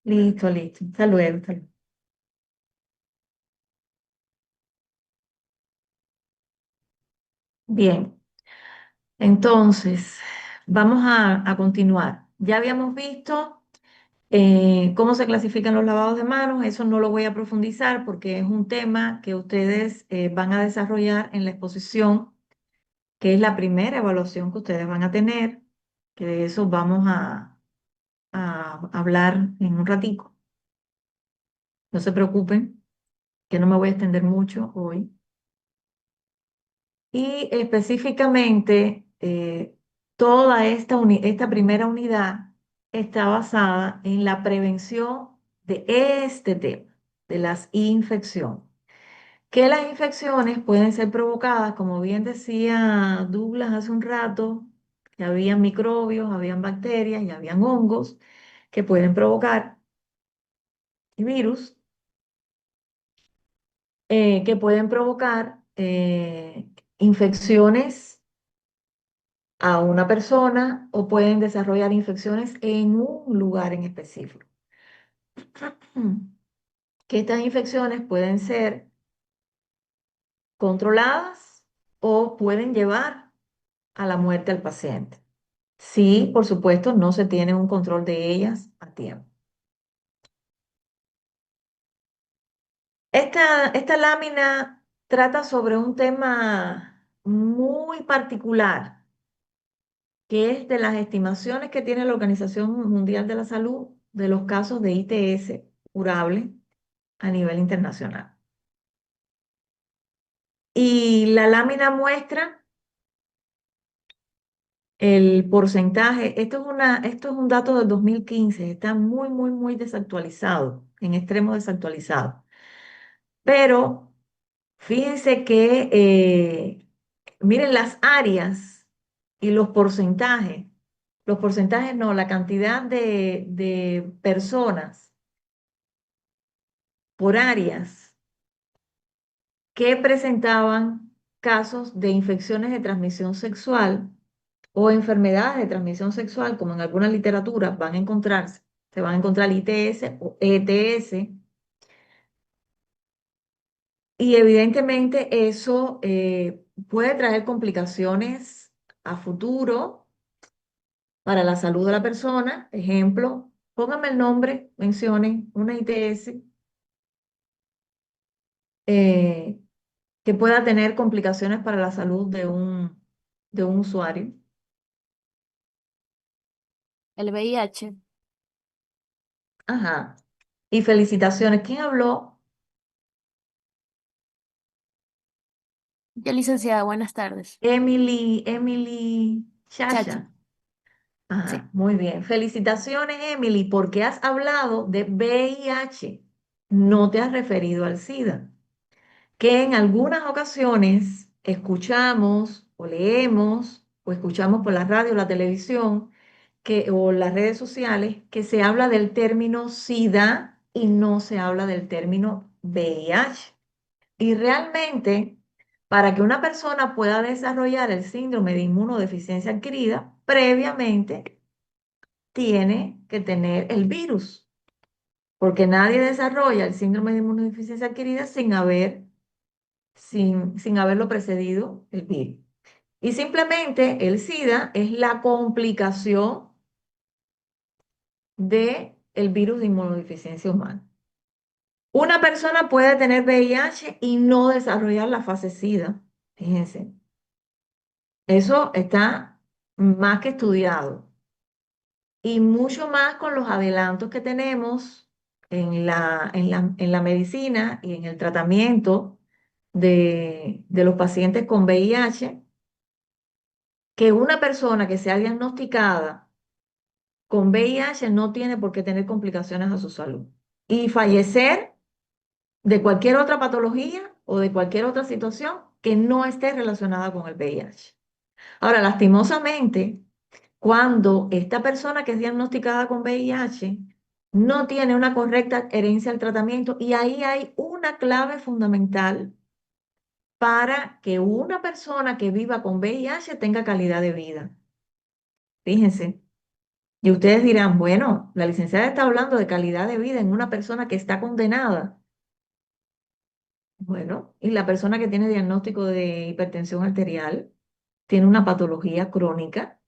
Listo, listo. Hasta luego, hasta luego. Bien, entonces, vamos a continuar. Ya habíamos visto cómo se clasifican los lavados de manos. Eso no lo voy a profundizar porque es un tema que ustedes van a desarrollar en la exposición, que es la primera evaluación que ustedes van a tener, que de eso vamos a hablar en un ratico. No se preocupen, que no me voy a extender mucho hoy. Y específicamente, toda esta primera unidad está basada en la prevención de este tema, de las infecciones. Que las infecciones pueden ser provocadas, como bien decía Douglas hace un rato, que habían microbios, habían bacterias y habían hongos que pueden provocar y virus que pueden provocar infecciones a una persona o pueden desarrollar infecciones en un lugar en específico. Que estas infecciones pueden ser controladas o pueden llevar a la muerte al paciente. Sí, por supuesto, no se tiene un control de ellas a tiempo. Esta lámina trata sobre un tema muy particular, que es de las estimaciones que tiene la Organización Mundial de la Salud de los casos de ITS curable a nivel internacional. Y la lámina muestra el porcentaje. Esto es un dato del 2015, está muy, muy, muy desactualizado, en extremo desactualizado. Pero fíjense que, miren las áreas y los porcentajes no, la cantidad de personas por áreas que presentaban casos de infecciones de transmisión sexual o enfermedades de transmisión sexual, como en alguna literatura van a encontrarse, se van a encontrar ITS o ETS, y evidentemente eso puede traer complicaciones a futuro para la salud de la persona. Ejemplo, pónganme el nombre, mencionen una ITS eh, que pueda tener complicaciones para la salud de un usuario. El VIH. Ajá. Y felicitaciones. ¿Quién habló? Ya, licenciada, buenas tardes. Emily Chacha, Chacha. sí. Ajá, muy bien. Felicitaciones, Emily, porque has hablado de VIH. No te has referido al SIDA, que en algunas ocasiones escuchamos o leemos o escuchamos por la radio, la televisión o las redes sociales que se habla del término SIDA y no se habla del término VIH. Y realmente, para que una persona pueda desarrollar el síndrome de inmunodeficiencia adquirida, previamente tiene que tener el virus, porque nadie desarrolla el síndrome de inmunodeficiencia adquirida sin haberlo precedido el virus. Y simplemente el SIDA es la complicación del virus de inmunodeficiencia humana. Una persona puede tener VIH y no desarrollar la fase SIDA. Fíjense, eso está más que estudiado y mucho más con los adelantos que tenemos en la medicina y en el tratamiento de los pacientes con VIH, que una persona que sea diagnosticada con VIH no tiene por qué tener complicaciones a su salud y fallecer de cualquier otra patología o de cualquier otra situación que no esté relacionada con el VIH. Ahora, lastimosamente, cuando esta persona que es diagnosticada con VIH no tiene una correcta adherencia al tratamiento, y ahí hay una clave fundamental para que una persona que viva con VIH tenga calidad de vida. Fíjense. Y ustedes dirán, bueno, la licenciada está hablando de calidad de vida en una persona que está condenada. Bueno, y la persona que tiene diagnóstico de hipertensión arterial tiene una patología crónica,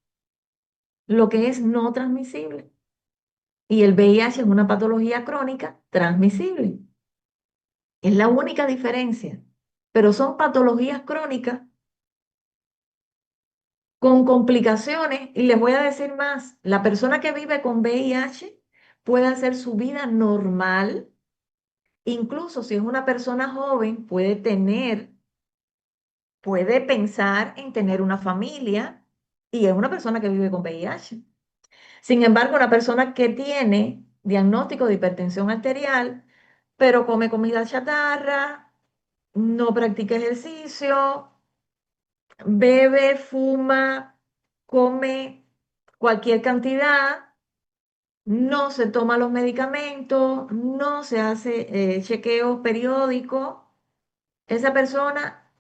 lo que es no transmisible. Y el VIH es una patología crónica transmisible. Es la única diferencia. Pero son patologías crónicas con complicaciones. Y les voy a decir más, la persona que vive con VIH puede hacer su vida normal. Incluso si es una persona joven, puede pensar en tener una familia y es una persona que vive con VIH. Sin embargo, una persona que tiene diagnóstico de hipertensión arterial, pero come comida chatarra, no practica ejercicio, bebe, fuma, come cualquier cantidad, no se toma los medicamentos, no se hace chequeos periódicos, esa persona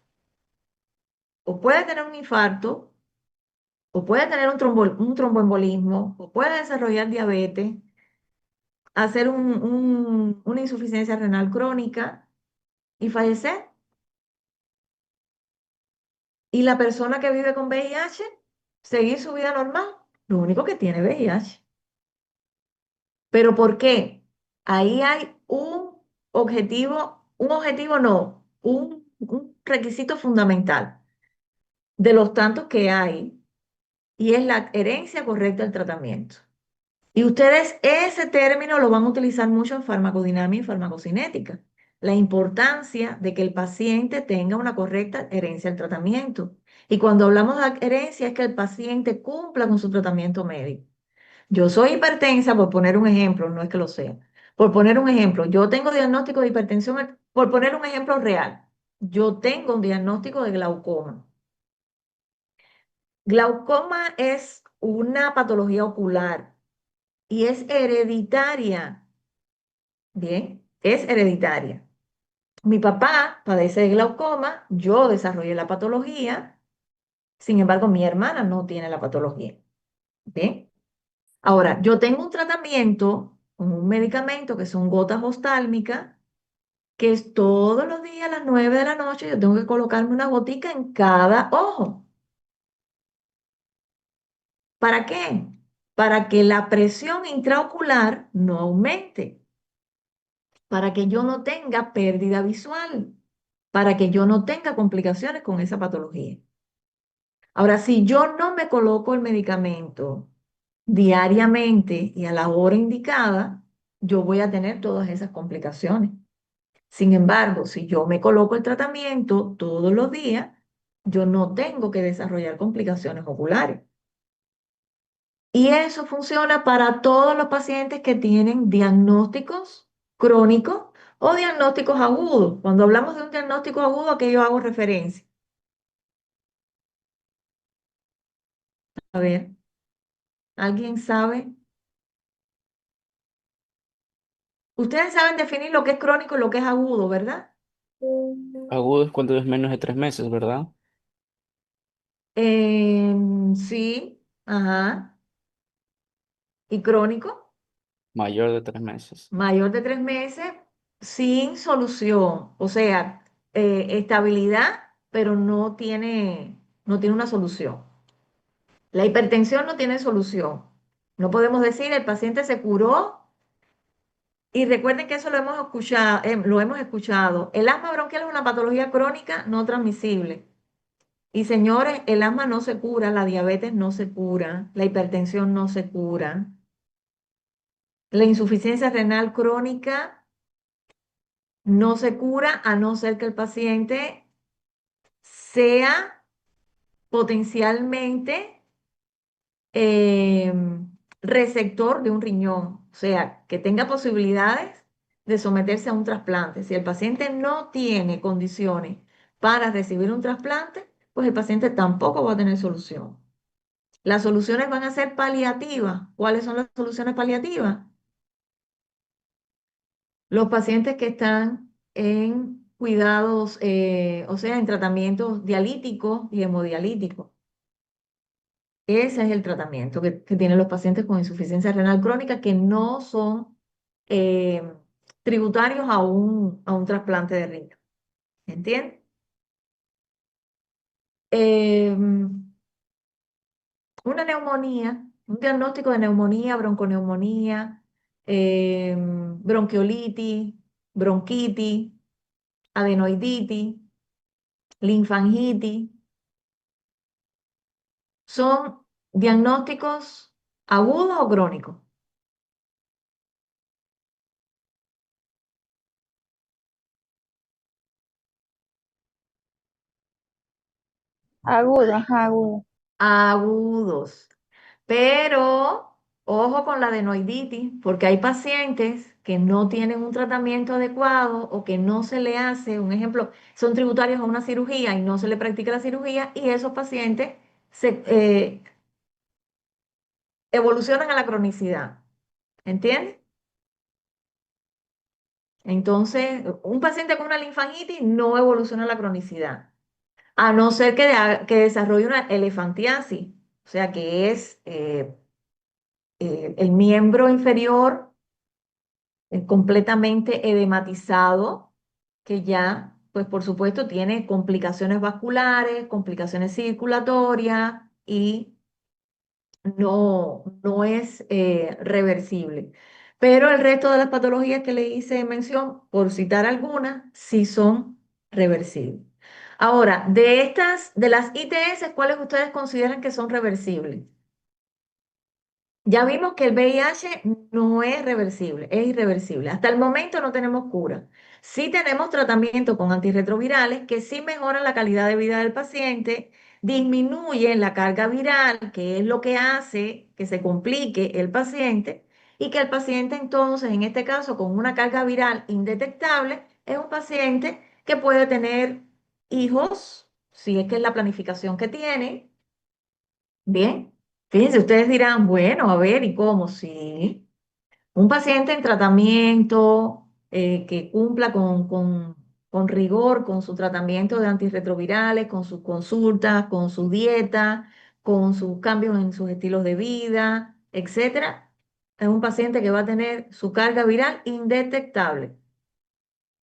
o puede tener un infarto, o puede tener un tromboembolismo, o puede desarrollar diabetes, hacer una insuficiencia renal crónica y fallecer. Y la persona que vive con VIH, seguir su vida normal, lo único que tiene VIH. ¿Pero por qué? Ahí hay un objetivo no, un requisito fundamental de los tantos que hay, y es la adherencia correcta al tratamiento. Y ustedes ese término lo van a utilizar mucho en farmacodinámica y farmacocinética. La importancia de que el paciente tenga una correcta adherencia al tratamiento. Y cuando hablamos de adherencia es que el paciente cumpla con su tratamiento médico. Yo soy hipertensa, por poner un ejemplo, no es que lo sea. Por poner un ejemplo, yo tengo diagnóstico de hipertensión, por poner un ejemplo real, yo tengo un diagnóstico de glaucoma. Glaucoma es una patología ocular y es hereditaria. Bien, es hereditaria. Mi papá padece de glaucoma, yo desarrollé la patología, sin embargo, mi hermana no tiene la patología. Bien, ahora, yo tengo un tratamiento con un medicamento que son gotas oftálmicas, que es todos los días a las 9 de la noche, yo tengo que colocarme una gotica en cada ojo. ¿Para qué? Para que la presión intraocular no aumente, para que yo no tenga pérdida visual, para que yo no tenga complicaciones con esa patología. Ahora, si yo no me coloco el medicamento diariamente y a la hora indicada, yo voy a tener todas esas complicaciones. Sin embargo, si yo me coloco el tratamiento todos los días, yo no tengo que desarrollar complicaciones oculares. Y eso funciona para todos los pacientes que tienen diagnósticos crónicos o diagnósticos agudos. Cuando hablamos de un diagnóstico agudo, ¿a qué yo hago referencia? A ver, ¿alguien sabe? Ustedes saben definir lo que es crónico y lo que es agudo, ¿verdad? Agudo es cuando es menos de 3 meses, ¿verdad? Sí, ajá. ¿Y crónico? Mayor de 3 meses. Mayor de 3 meses, sin solución. O sea, estabilidad, pero no tiene una solución. La hipertensión no tiene solución. No podemos decir el paciente se curó. Y recuerden que eso lo hemos escuchado. El asma bronquial es una patología crónica no transmisible. Y señores, el asma no se cura, la diabetes no se cura, la hipertensión no se cura, la insuficiencia renal crónica no se cura a no ser que el paciente sea potencialmente eh, receptor de un riñón, o sea, que tenga posibilidades de someterse a un trasplante. Si el paciente no tiene condiciones para recibir un trasplante, pues el paciente tampoco va a tener solución. Las soluciones van a ser paliativas. ¿Cuáles son las soluciones paliativas? Los pacientes que están en cuidados, o sea, en tratamientos dialíticos y hemodialíticos. Ese es el tratamiento que tienen los pacientes con insuficiencia renal crónica que no son eh, tributarios a un trasplante de riñón. ¿Entiendes? Una neumonía, un diagnóstico de neumonía, bronconeumonía, bronquiolitis, bronquitis, adenoiditis, linfangitis, son diagnósticos agudos o crónicos. Agudo, ajá, agudo. Agudos. Pero ojo con la adenoiditis, porque hay pacientes que no tienen un tratamiento adecuado o que no se le hace, un ejemplo, son tributarios a una cirugía y no se le practica la cirugía y esos pacientes se evolucionan a la cronicidad. ¿Entiendes? Entonces, un paciente con una linfangitis no evoluciona a la cronicidad, a no ser que desarrolle una elefantiasis, o sea, que es el miembro inferior completamente edematizado, que ya, pues por supuesto, tiene complicaciones vasculares, complicaciones circulatorias y no es reversible. Pero el resto de las patologías que le hice mención, por citar algunas, sí son reversibles. Ahora, de las ITS, ¿cuáles ustedes consideran que son reversibles? Ya vimos que el VIH no es reversible, es irreversible. Hasta el momento no tenemos cura. Sí tenemos tratamiento con antirretrovirales que sí mejoran la calidad de vida del paciente, disminuyen la carga viral, que es lo que hace que se complique el paciente, y que el paciente entonces, en este caso, con una carga viral indetectable, es un paciente que puede tener hijos, si es que es la planificación que tiene. Bien, fíjense, ustedes dirán, bueno, a ver, ¿y cómo? Sí, un paciente en tratamiento que cumpla con rigor con su tratamiento de antirretrovirales, con sus consultas, con su dieta, con sus cambios en sus estilos de vida, etcétera, es un paciente que va a tener su carga viral indetectable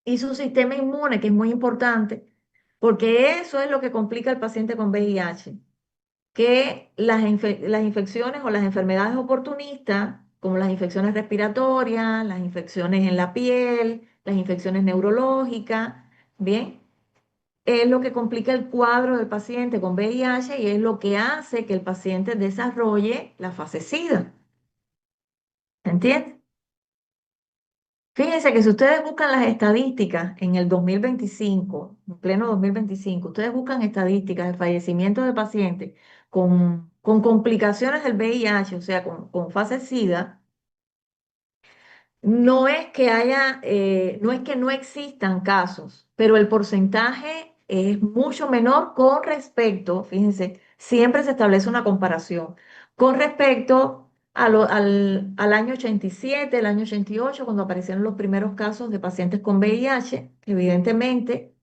y su sistema inmune, que es muy importante, porque eso es lo que complica al paciente con VIH que las infecciones o las enfermedades oportunistas, como las infecciones respiratorias, las infecciones en la piel, las infecciones neurológicas, bien, es lo que complica el cuadro del paciente con VIH y es lo que hace que el paciente desarrolle la fase SIDA. ¿Entiendes? Fíjense que si ustedes buscan las estadísticas en el 2025, en pleno 2025, ustedes buscan estadísticas de fallecimiento de pacientes con complicaciones del VIH, o sea, con fase SIDA, no es que haya, no es que no existan casos, pero el porcentaje es mucho menor con respecto, fíjense, siempre se establece una comparación con respecto al año 87, el año 88, cuando aparecieron los primeros casos de pacientes con VIH. Evidentemente,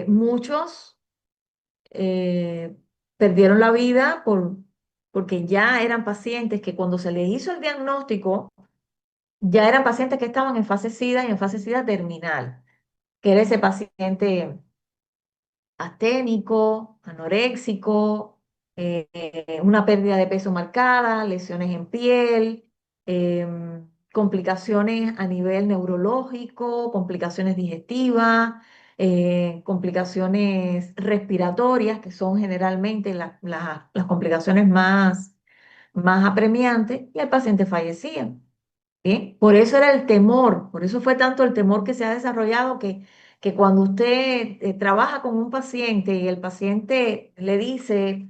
muchos eh, perdieron la vida porque ya eran pacientes que cuando se les hizo el diagnóstico, ya eran pacientes que estaban en fase SIDA y en fase SIDA terminal, que era ese paciente asténico, anoréxico, una pérdida de peso marcada, lesiones en piel, complicaciones a nivel neurológico, complicaciones digestivas, complicaciones respiratorias, que son generalmente las complicaciones más apremiantes, y el paciente fallecía. ¿Bien? Por eso era el temor, por eso fue tanto el temor que se ha desarrollado que cuando usted trabaja con un paciente y el paciente le dice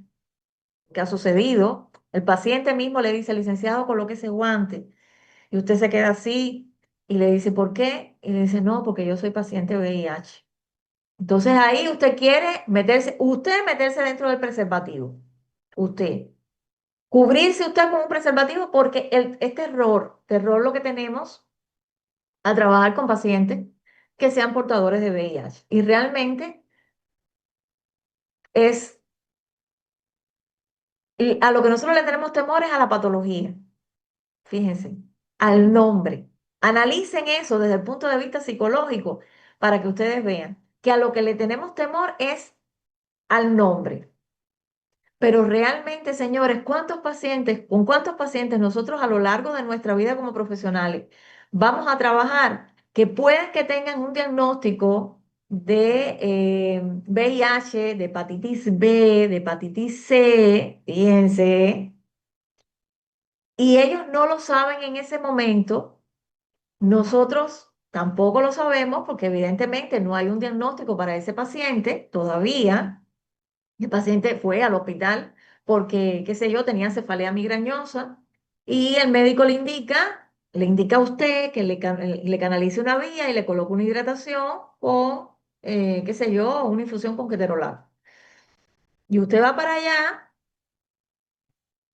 que ha sucedido, el paciente mismo le dice, licenciado, coloque ese guante, y usted se queda así y le dice, ¿por qué? Y le dice, no, porque yo soy paciente VIH. Entonces ahí usted quiere meterse dentro del preservativo, usted. Cubrirse usted con un preservativo porque terror lo que tenemos a trabajar con pacientes que sean portadores de VIH. Y realmente es, y a lo que nosotros le tenemos temor es a la patología, fíjense, al nombre. Analicen eso desde el punto de vista psicológico para que ustedes vean que a lo que le tenemos temor es al nombre. Pero realmente, señores, con cuántos pacientes nosotros a lo largo de nuestra vida como profesionales vamos a trabajar que pueden que tengan un diagnóstico de VIH, de hepatitis B, de hepatitis C, fíjense, y ellos no lo saben en ese momento, nosotros tampoco lo sabemos porque evidentemente no hay un diagnóstico para ese paciente todavía. El paciente fue al hospital porque, qué sé yo, tenía cefalea migrañosa y el médico le indica a usted que le canalice una vía y le coloque una hidratación con, qué sé yo, una infusión con ketorolaco. Y usted va para allá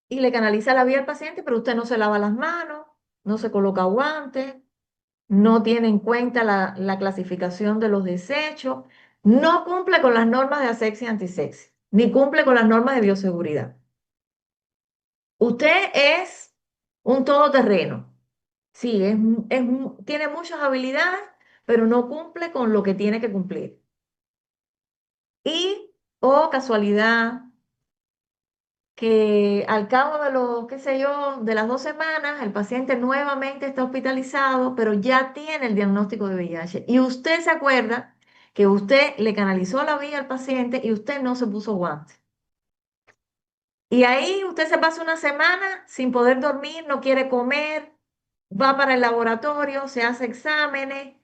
y le canaliza la vía al paciente, pero usted no se lava las manos, no se coloca guantes, no tiene en cuenta la clasificación de los desechos, no cumple con las normas de asepsia y antisepsia, ni cumple con las normas de bioseguridad. Usted es un todoterreno. Sí, tiene muchas habilidades, pero no cumple con lo que tiene que cumplir. Y, oh casualidad, que al cabo de los, qué sé yo, de las 2 semanas, el paciente nuevamente está hospitalizado, pero ya tiene el diagnóstico de VIH. Y usted se acuerda que usted le canalizó la vía al paciente y usted no se puso guantes. Y ahí usted se pasa una semana sin poder dormir, no quiere comer, va para el laboratorio, se hace exámenes,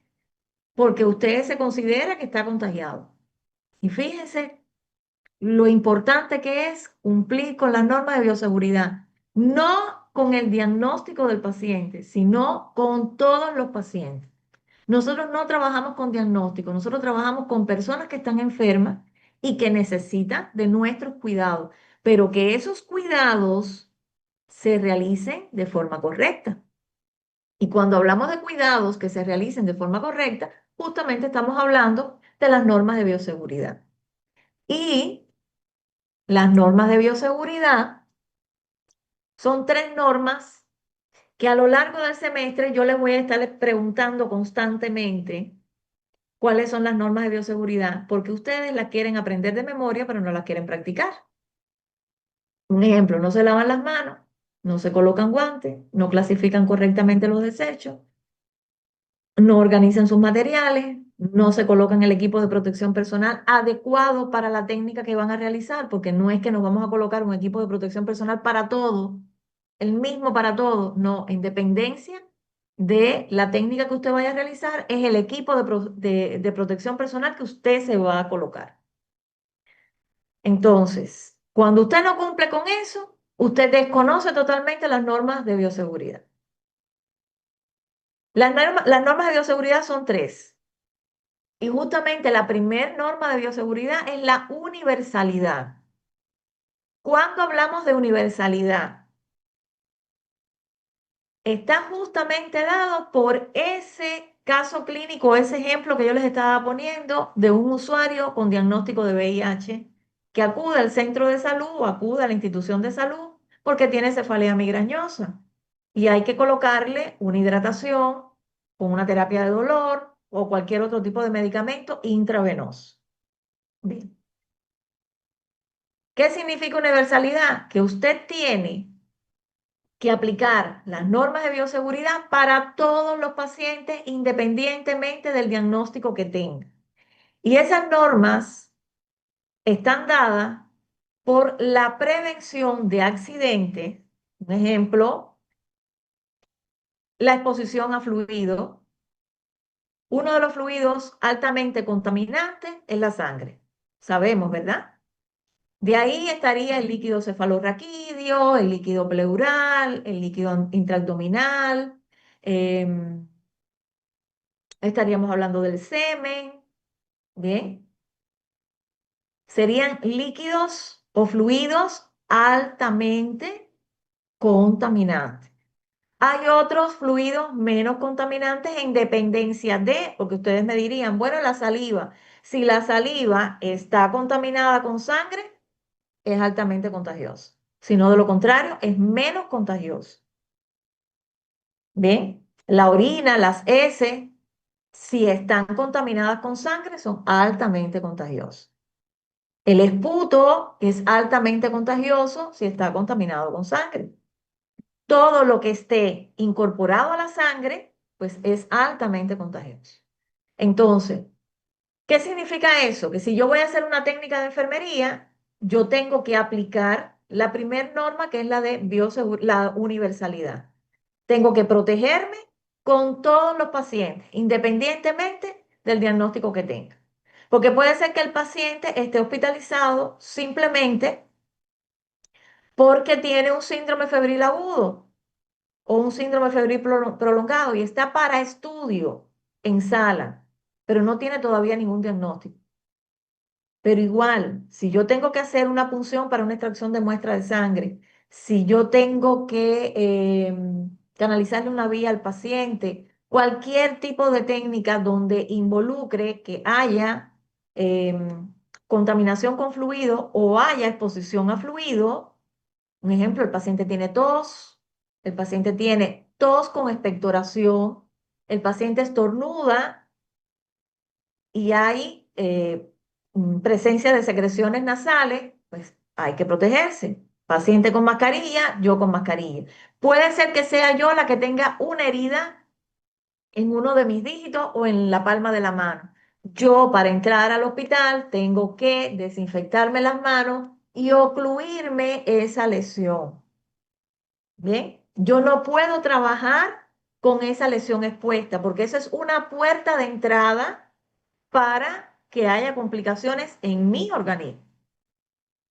porque usted se considera que está contagiado. Y fíjese lo importante que es cumplir con las normas de bioseguridad, no con el diagnóstico del paciente, sino con todos los pacientes. Nosotros no trabajamos con diagnóstico, nosotros trabajamos con personas que están enfermas y que necesitan de nuestros cuidados, pero que esos cuidados se realicen de forma correcta. Y cuando hablamos de cuidados que se realicen de forma correcta, justamente estamos hablando de las normas de bioseguridad. Y las normas de bioseguridad son 3 normas que a lo largo del semestre yo les voy a estar preguntando constantemente cuáles son las normas de bioseguridad, porque ustedes las quieren aprender de memoria, pero no las quieren practicar. Un ejemplo, no se lavan las manos, no se colocan guantes, no clasifican correctamente los desechos, no organizan sus materiales, no se colocan el equipo de protección personal adecuado para la técnica que van a realizar, porque no es que nos vamos a colocar un equipo de protección personal para todo, el mismo para todo, no, en dependencia de la técnica que usted vaya a realizar, es el equipo de protección personal que usted se va a colocar. Entonces, cuando usted no cumple con eso, usted desconoce totalmente las normas de bioseguridad. Las normas de bioseguridad son 3. Y justamente la primera norma de bioseguridad es la universalidad. Cuando hablamos de universalidad, está justamente dado por ese caso clínico, ese ejemplo que yo les estaba poniendo de un usuario con diagnóstico de VIH que acude al centro de salud o acude a la institución de salud porque tiene cefalea migrañosa y hay que colocarle una hidratación con una terapia de dolor o cualquier otro tipo de medicamento intravenoso. Bien. ¿Qué significa universalidad? Que usted tiene que aplicar las normas de bioseguridad para todos los pacientes independientemente del diagnóstico que tenga. Y esas normas están dadas por la prevención de accidentes. Un ejemplo, la exposición a fluidos. Uno de los fluidos altamente contaminantes es la sangre. Sabemos, ¿verdad? De ahí estaría el líquido cefalorraquídeo, el líquido pleural, el líquido intraabdominal. em, Estaríamos hablando del semen, ¿bien? Serían líquidos o fluidos altamente contaminantes. Hay otros fluidos menos contaminantes en dependencia de, porque ustedes me dirían, bueno, la saliva. Si la saliva está contaminada con sangre, es altamente contagioso. Si no, de lo contrario, es menos contagioso. ¿Bien? La orina, las heces, si están contaminadas con sangre, son altamente contagiosas. El esputo es altamente contagioso si está contaminado con sangre. Todo lo que esté incorporado a la sangre, pues es altamente contagioso. Entonces, ¿qué significa eso? Que si yo voy a hacer una técnica de enfermería, yo tengo que aplicar la primera norma, que es la de la universalidad. Tengo que protegerme con todos los pacientes, independientemente del diagnóstico que tenga. Porque puede ser que el paciente esté hospitalizado simplemente porque tiene un síndrome febril agudo o un síndrome febril prolongado y está para estudio en sala, pero no tiene todavía ningún diagnóstico. Pero igual, si yo tengo que hacer una punción para una extracción de muestra de sangre, si yo tengo que canalizarle una vía al paciente, cualquier tipo de técnica donde involucre que haya contaminación con fluido o haya exposición a fluido, un ejemplo, el paciente tiene tos, el paciente tiene tos con expectoración, el paciente estornuda y hay presencia de secreciones nasales, pues hay que protegerse. Paciente con mascarilla, yo con mascarilla. Puede ser que sea yo la que tenga una herida en uno de mis dígitos o en la palma de la mano. Yo para entrar al hospital tengo que desinfectarme las manos y ocluirme esa lesión. Bien, yo no puedo trabajar con esa lesión expuesta porque esa es una puerta de entrada para que haya complicaciones en mi organismo.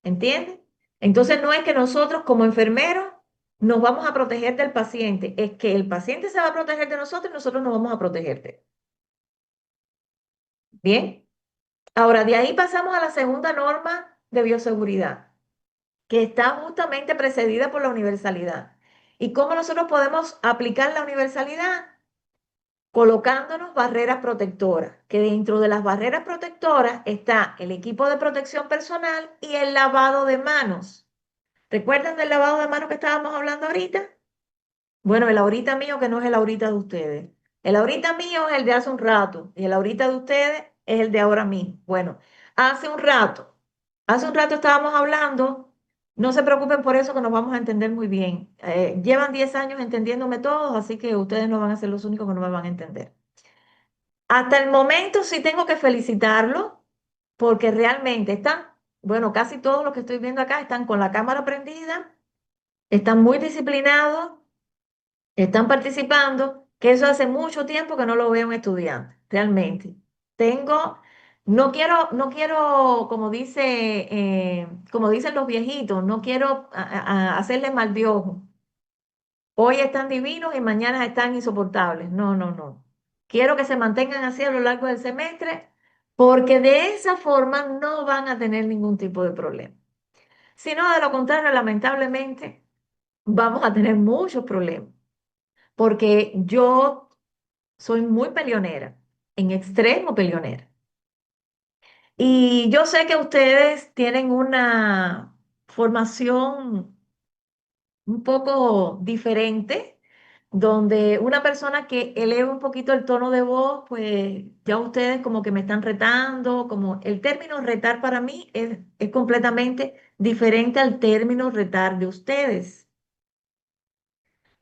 ¿Entiendes? Entonces no es que nosotros como enfermeros nos vamos a proteger del paciente, es que el paciente se va a proteger de nosotros y nosotros nos vamos a proteger de él. Bien, ahora de ahí pasamos a la segunda norma de bioseguridad, que está justamente precedida por la universalidad. ¿Y cómo nosotros podemos aplicar la universalidad? Colocándonos barreras protectoras, que dentro de las barreras protectoras está el equipo de protección personal y el lavado de manos. ¿Recuerdan del lavado de manos que estábamos hablando ahorita? Bueno, el ahorita mío que no es el ahorita de ustedes. El ahorita mío es el de hace un rato y el ahorita de ustedes es el de ahora mismo. Bueno, hace un rato estábamos hablando, no se preocupen por eso que nos vamos a entender muy bien. Llevan 10 años entendiéndome todos, así que ustedes no van a ser los únicos que no me van a entender. Hasta el momento sí tengo que felicitarlo porque realmente están, bueno, casi todos los que estoy viendo acá están con la cámara prendida, están muy disciplinados, están participando, que eso hace mucho tiempo que no lo veo en estudiante, realmente. Tengo, no quiero, como dicen los viejitos, no quiero hacerles mal de ojo. Hoy están divinos y mañana están insoportables. No, no, no. Quiero que se mantengan así a lo largo del semestre porque de esa forma no van a tener ningún tipo de problema. Si no, de lo contrario, lamentablemente, vamos a tener muchos problemas porque yo soy muy peleonera, en extremo peleonera. Y yo sé que ustedes tienen una formación un poco diferente, donde una persona que eleva un poquito el tono de voz, pues ya ustedes como que me están retando, como el término retar para mí es completamente diferente al término retar de ustedes.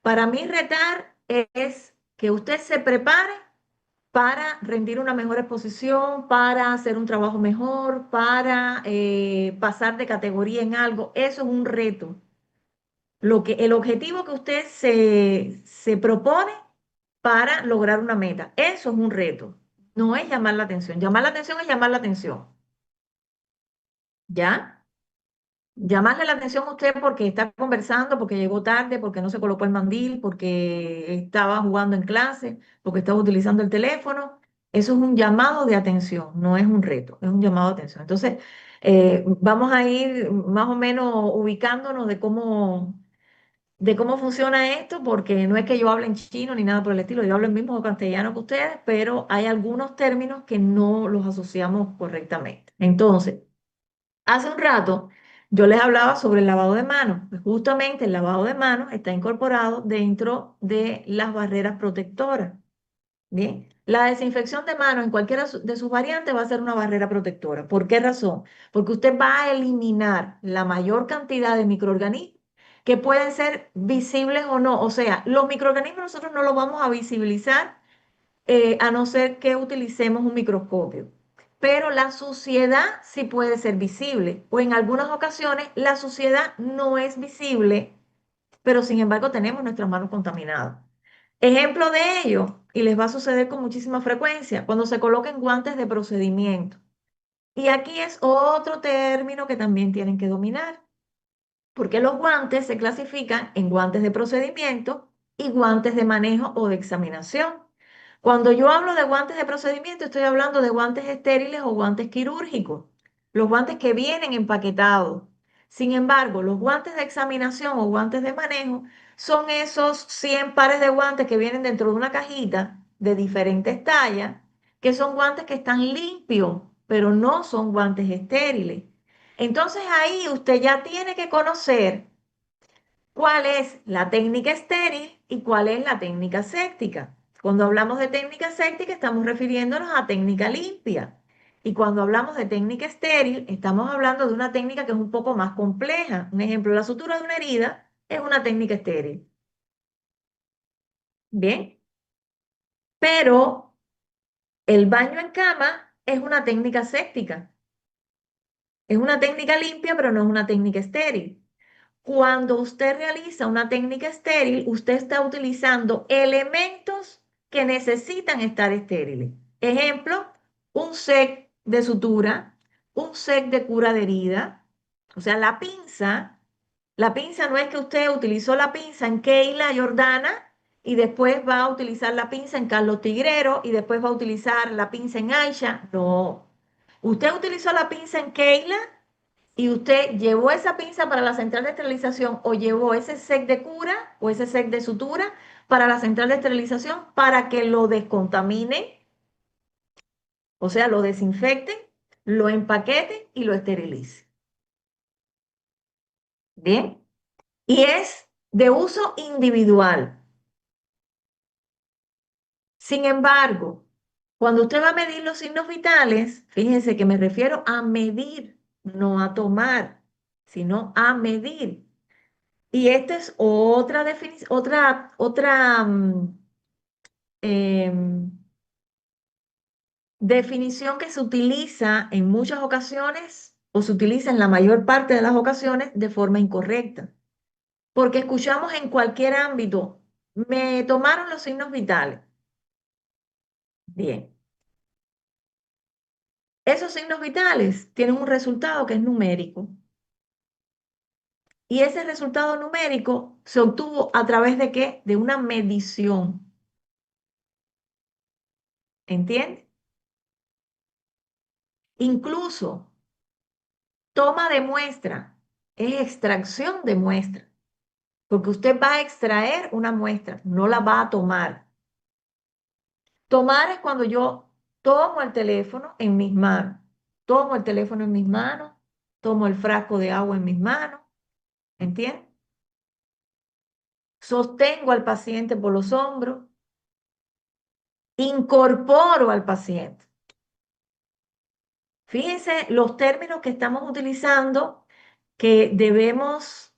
Para mí retar es que usted se prepare para rendir una mejor exposición, para hacer un trabajo mejor, para pasar de categoría en algo. Eso es un reto. El objetivo que usted se propone para lograr una meta, eso es un reto. No es llamar la atención. Llamar la atención es llamar la atención. ¿Ya? Llamarle la atención a usted porque está conversando, porque llegó tarde, porque no se colocó el mandil, porque estaba jugando en clase, porque estaba utilizando el teléfono. Eso es un llamado de atención, no es un reto, es un llamado de atención. Entonces, vamos a ir más o menos ubicándonos de cómo funciona esto, porque no es que yo hable en chino ni nada por el estilo, yo hablo el mismo castellano que ustedes, pero hay algunos términos que no los asociamos correctamente. Entonces, hace un rato yo les hablaba sobre el lavado de manos. Pues justamente el lavado de manos está incorporado dentro de las barreras protectoras. Bien, la desinfección de manos en cualquiera de sus variantes va a ser una barrera protectora. ¿Por qué razón? Porque usted va a eliminar la mayor cantidad de microorganismos que pueden ser visibles o no. O sea, los microorganismos nosotros no los vamos a visibilizar a no ser que utilicemos un microscopio. Pero la suciedad sí puede ser visible, o en algunas ocasiones la suciedad no es visible, pero sin embargo tenemos nuestras manos contaminadas. Ejemplo de ello, y les va a suceder con muchísima frecuencia, cuando se coloquen guantes de procedimiento. Y aquí es otro término que también tienen que dominar, porque los guantes se clasifican en guantes de procedimiento y guantes de manejo o de examinación. Cuando yo hablo de guantes de procedimiento, estoy hablando de guantes estériles o guantes quirúrgicos, los guantes que vienen empaquetados. Sin embargo, los guantes de examinación o guantes de manejo son esos 100 pares de guantes que vienen dentro de una cajita de diferentes tallas, que son guantes que están limpios, pero no son guantes estériles. Entonces ahí usted ya tiene que conocer cuál es la técnica estéril y cuál es la técnica séptica. Cuando hablamos de técnica séptica estamos refiriéndonos a técnica limpia. Y cuando hablamos de técnica estéril, estamos hablando de una técnica que es un poco más compleja. Un ejemplo, la sutura de una herida es una técnica estéril. Bien, pero el baño en cama es una técnica séptica. Es una técnica limpia, pero no es una técnica estéril. Cuando usted realiza una técnica estéril, usted está utilizando elementos que necesitan estar estériles. Ejemplo, un set de sutura, un set de cura de herida. O sea, la pinza no es que usted utilizó la pinza en Keila Jordana y después va a utilizar la pinza en Carlos Tigrero y después va a utilizar la pinza en Aisha. No. Usted utilizó la pinza en Keila y usted llevó esa pinza para la central de esterilización o llevó ese set de cura o ese set de sutura para la central de esterilización para que lo descontaminen, o sea, lo desinfecten, lo empaqueten y lo esterilicen. Bien, y es de uso individual. Sin embargo, cuando usted va a medir los signos vitales, fíjense que me refiero a medir, no a tomar, sino a medir. Y esta es otra definición, em, definición que se utiliza en muchas ocasiones o se utiliza en la mayor parte de las ocasiones de forma incorrecta. Porque escuchamos en cualquier ámbito, me tomaron los signos vitales. Bien, esos signos vitales tienen un resultado que es numérico. Y ese resultado numérico se obtuvo a través de ¿qué? De una medición. ¿Entiende? Incluso toma de muestra es extracción de muestra, porque usted va a extraer una muestra, no la va a tomar. Tomar es cuando yo tomo el teléfono en mis manos, tomo el teléfono en mis manos, tomo el frasco de agua en mis manos, ¿entiende? Sostengo al paciente por los hombros, incorporo al paciente. Fíjense los términos que estamos utilizando, que debemos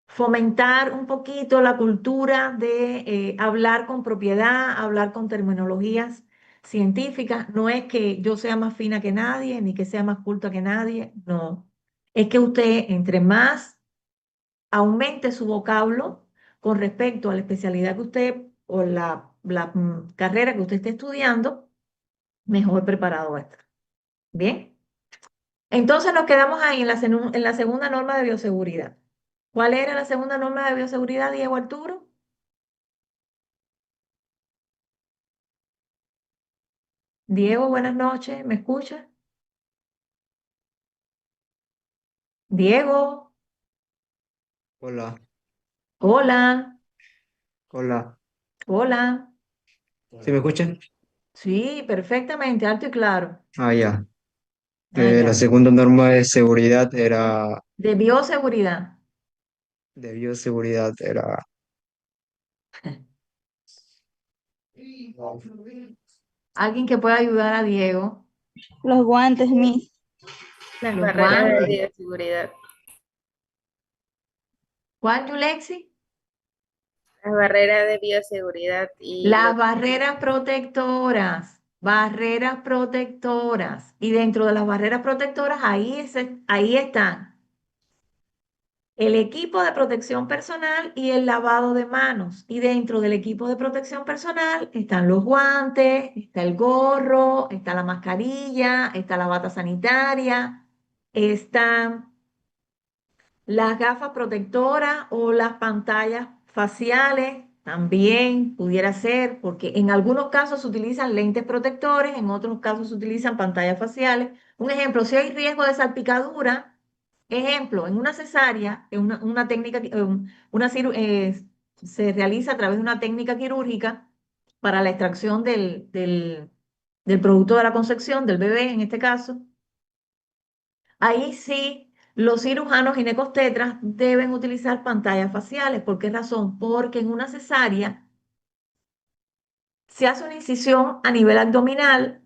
fomentar un poquito la cultura de hablar con propiedad, hablar con terminologías científica. No es que yo sea más fina que nadie, ni que sea más culta que nadie, no. Es que usted, entre más aumente su vocablo con respecto a la especialidad que usted o la carrera que usted esté estudiando, mejor preparado va a estar. Bien. Entonces nos quedamos ahí en la segunda norma de bioseguridad. ¿Cuál era la segunda norma de bioseguridad, Diego Arturo? Diego, buenas noches, ¿me escucha? Diego, Hola, hola, hola. hola. ¿Sí me escuchan? Sí, perfectamente, alto y claro. Ah, ya. Ah, La ya. segunda norma de seguridad era, De bioseguridad. de bioseguridad era, Alguien que pueda ayudar a Diego. Los guantes, Miss. Las Los barreras de guantes. bioseguridad. ¿Cuál, Yulexi? Las barreras de bioseguridad y Las los... barreras protectoras. Barreras protectoras. Y dentro de las barreras protectoras, ahí están el equipo de protección personal y el lavado de manos. Y dentro del equipo de protección personal están los guantes, está el gorro, está la mascarilla, está la bata sanitaria, están las gafas protectoras o las pantallas faciales. También pudiera ser, porque en algunos casos se utilizan lentes protectores, en otros casos se utilizan pantallas faciales. Un ejemplo, si hay riesgo de salpicadura, ejemplo, en una cesárea, en una técnica, se realiza a través de una técnica quirúrgica para la extracción del producto de la concepción, del bebé en este caso. Ahí sí, los cirujanos ginecobstetras deben utilizar pantallas faciales. ¿Por qué razón? Porque en una cesárea se hace una incisión a nivel abdominal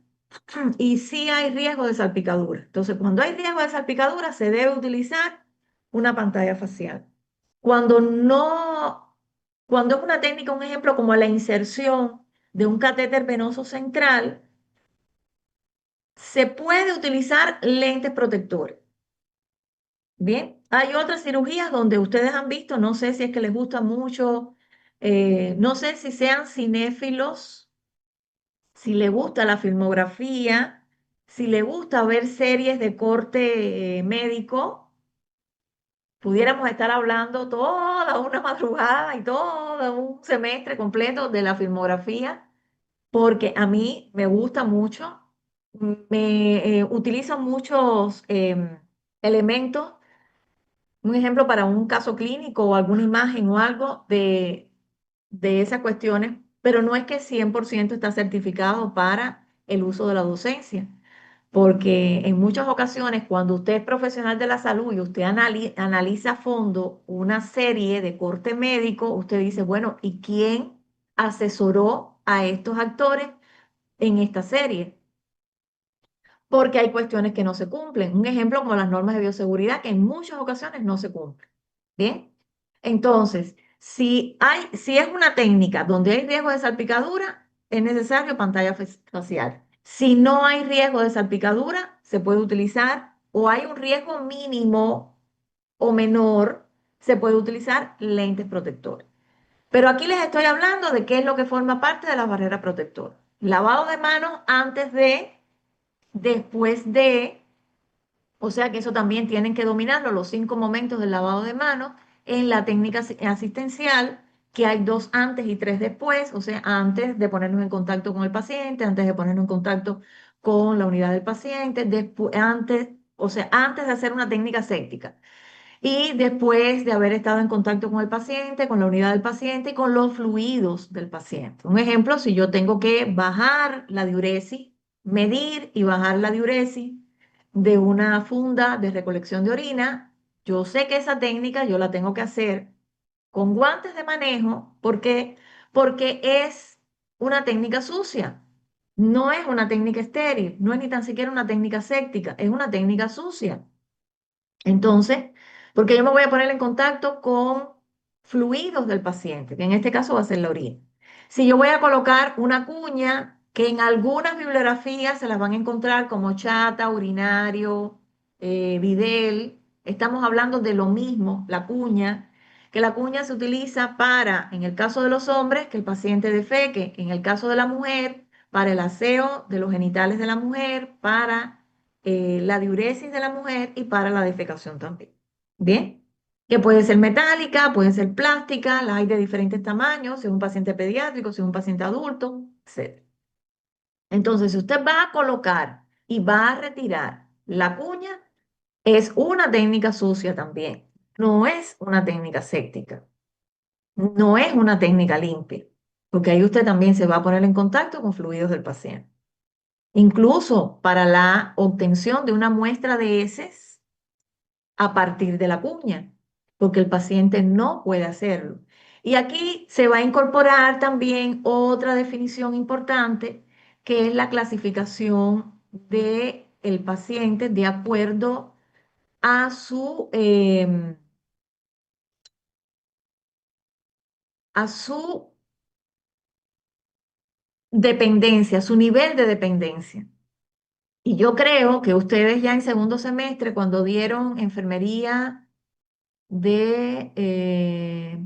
y sí hay riesgo de salpicadura. Entonces, cuando hay riesgo de salpicadura, se debe utilizar una pantalla facial. Cuando no, cuando es una técnica, un ejemplo como la inserción de un catéter venoso central, se puede utilizar lentes protectores. Bien, hay otras cirugías donde ustedes han visto, no sé si es que les gusta mucho, no sé si sean cinéfilos, si les gusta la filmografía, si les gusta ver series de corte médico, pudiéramos estar hablando toda una madrugada y todo un semestre completo de la filmografía, porque a mí me gusta mucho, me utilizan muchos elementos. Un ejemplo para un caso clínico o alguna imagen o algo de esas cuestiones, pero no es que 100% está certificado para el uso de la docencia, porque en muchas ocasiones cuando usted es profesional de la salud y usted analiza a fondo una serie de corte médico, usted dice, bueno, ¿y quién asesoró a estos actores en esta serie? Porque hay cuestiones que no se cumplen. Un ejemplo como las normas de bioseguridad que en muchas ocasiones no se cumplen. Bien, entonces, si es una técnica donde hay riesgo de salpicadura, es necesario pantalla facial. Si no hay riesgo de salpicadura, se puede utilizar o hay un riesgo mínimo o menor, se puede utilizar lentes protectores. Pero aquí les estoy hablando de qué es lo que forma parte de la barrera protectora. Lavado de manos antes de, después de, o sea que eso también tienen que dominarlo, los 5 momentos del lavado de manos en la técnica asistencial, que hay 2 antes y 3 después, o sea, antes de ponernos en contacto con el paciente, antes de ponernos en contacto con la unidad del paciente, después, antes, o sea, antes de hacer una técnica séptica. Y después de haber estado en contacto con el paciente, con la unidad del paciente y con los fluidos del paciente. Un ejemplo, si yo tengo que bajar la diuresis, medir y bajar la diuresis de una funda de recolección de orina, yo sé que esa técnica yo la tengo que hacer con guantes de manejo. ¿Por qué? Porque es una técnica sucia. No es una técnica estéril, no es ni tan siquiera una técnica séptica, es una técnica sucia. Entonces, porque yo me voy a poner en contacto con fluidos del paciente, que en este caso va a ser la orina. Si yo voy a colocar una cuña que en algunas bibliografías se las van a encontrar como chata, urinario, videl. Estamos hablando de lo mismo, la cuña, que la cuña se utiliza para, en el caso de los hombres, que el paciente defeque, en el caso de la mujer, para el aseo de los genitales de la mujer, para la diuresis de la mujer y para la defecación también. ¿Bien? Que puede ser metálica, puede ser plástica, las hay de diferentes tamaños, si es un paciente pediátrico, si es un paciente adulto, etc. Entonces, si usted va a colocar y va a retirar la cuña, es una técnica sucia también. No es una técnica séptica. No es una técnica limpia. Porque ahí usted también se va a poner en contacto con fluidos del paciente. Incluso para la obtención de una muestra de heces a partir de la cuña, porque el paciente no puede hacerlo. Y aquí se va a incorporar también otra definición importante, que es la clasificación del paciente de acuerdo a a su dependencia, su nivel de dependencia. Y yo creo que ustedes ya en segundo semestre, cuando dieron enfermería de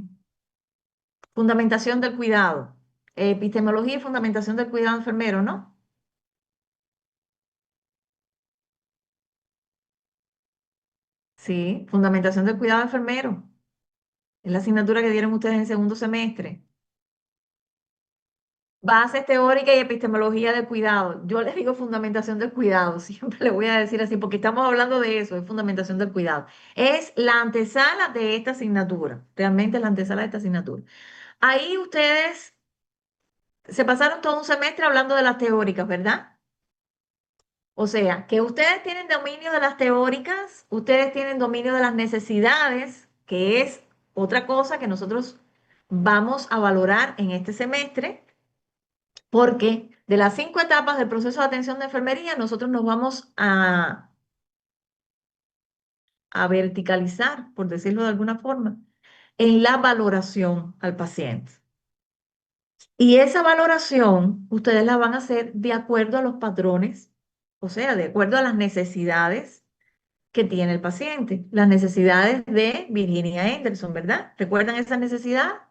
fundamentación del cuidado, epistemología y fundamentación del cuidado enfermero, ¿no? Sí, fundamentación del cuidado enfermero. Es la asignatura que dieron ustedes en segundo semestre. Bases teóricas y epistemología del cuidado. Yo les digo fundamentación del cuidado, siempre le voy a decir así, porque estamos hablando de eso, es fundamentación del cuidado. Es la antesala de esta asignatura, realmente la antesala de esta asignatura. Ahí ustedes se pasaron todo un semestre hablando de las teóricas, ¿verdad? O sea, que ustedes tienen dominio de las teóricas, ustedes tienen dominio de las necesidades, que es otra cosa que nosotros vamos a valorar en este semestre, porque de las 5 etapas del proceso de atención de enfermería, nosotros nos vamos a verticalizar, por decirlo de alguna forma, en la valoración al paciente. Y esa valoración ustedes la van a hacer de acuerdo a los patrones, o sea, de acuerdo a las necesidades que tiene el paciente, las necesidades de Virginia Anderson, ¿verdad? ¿Recuerdan esa necesidad?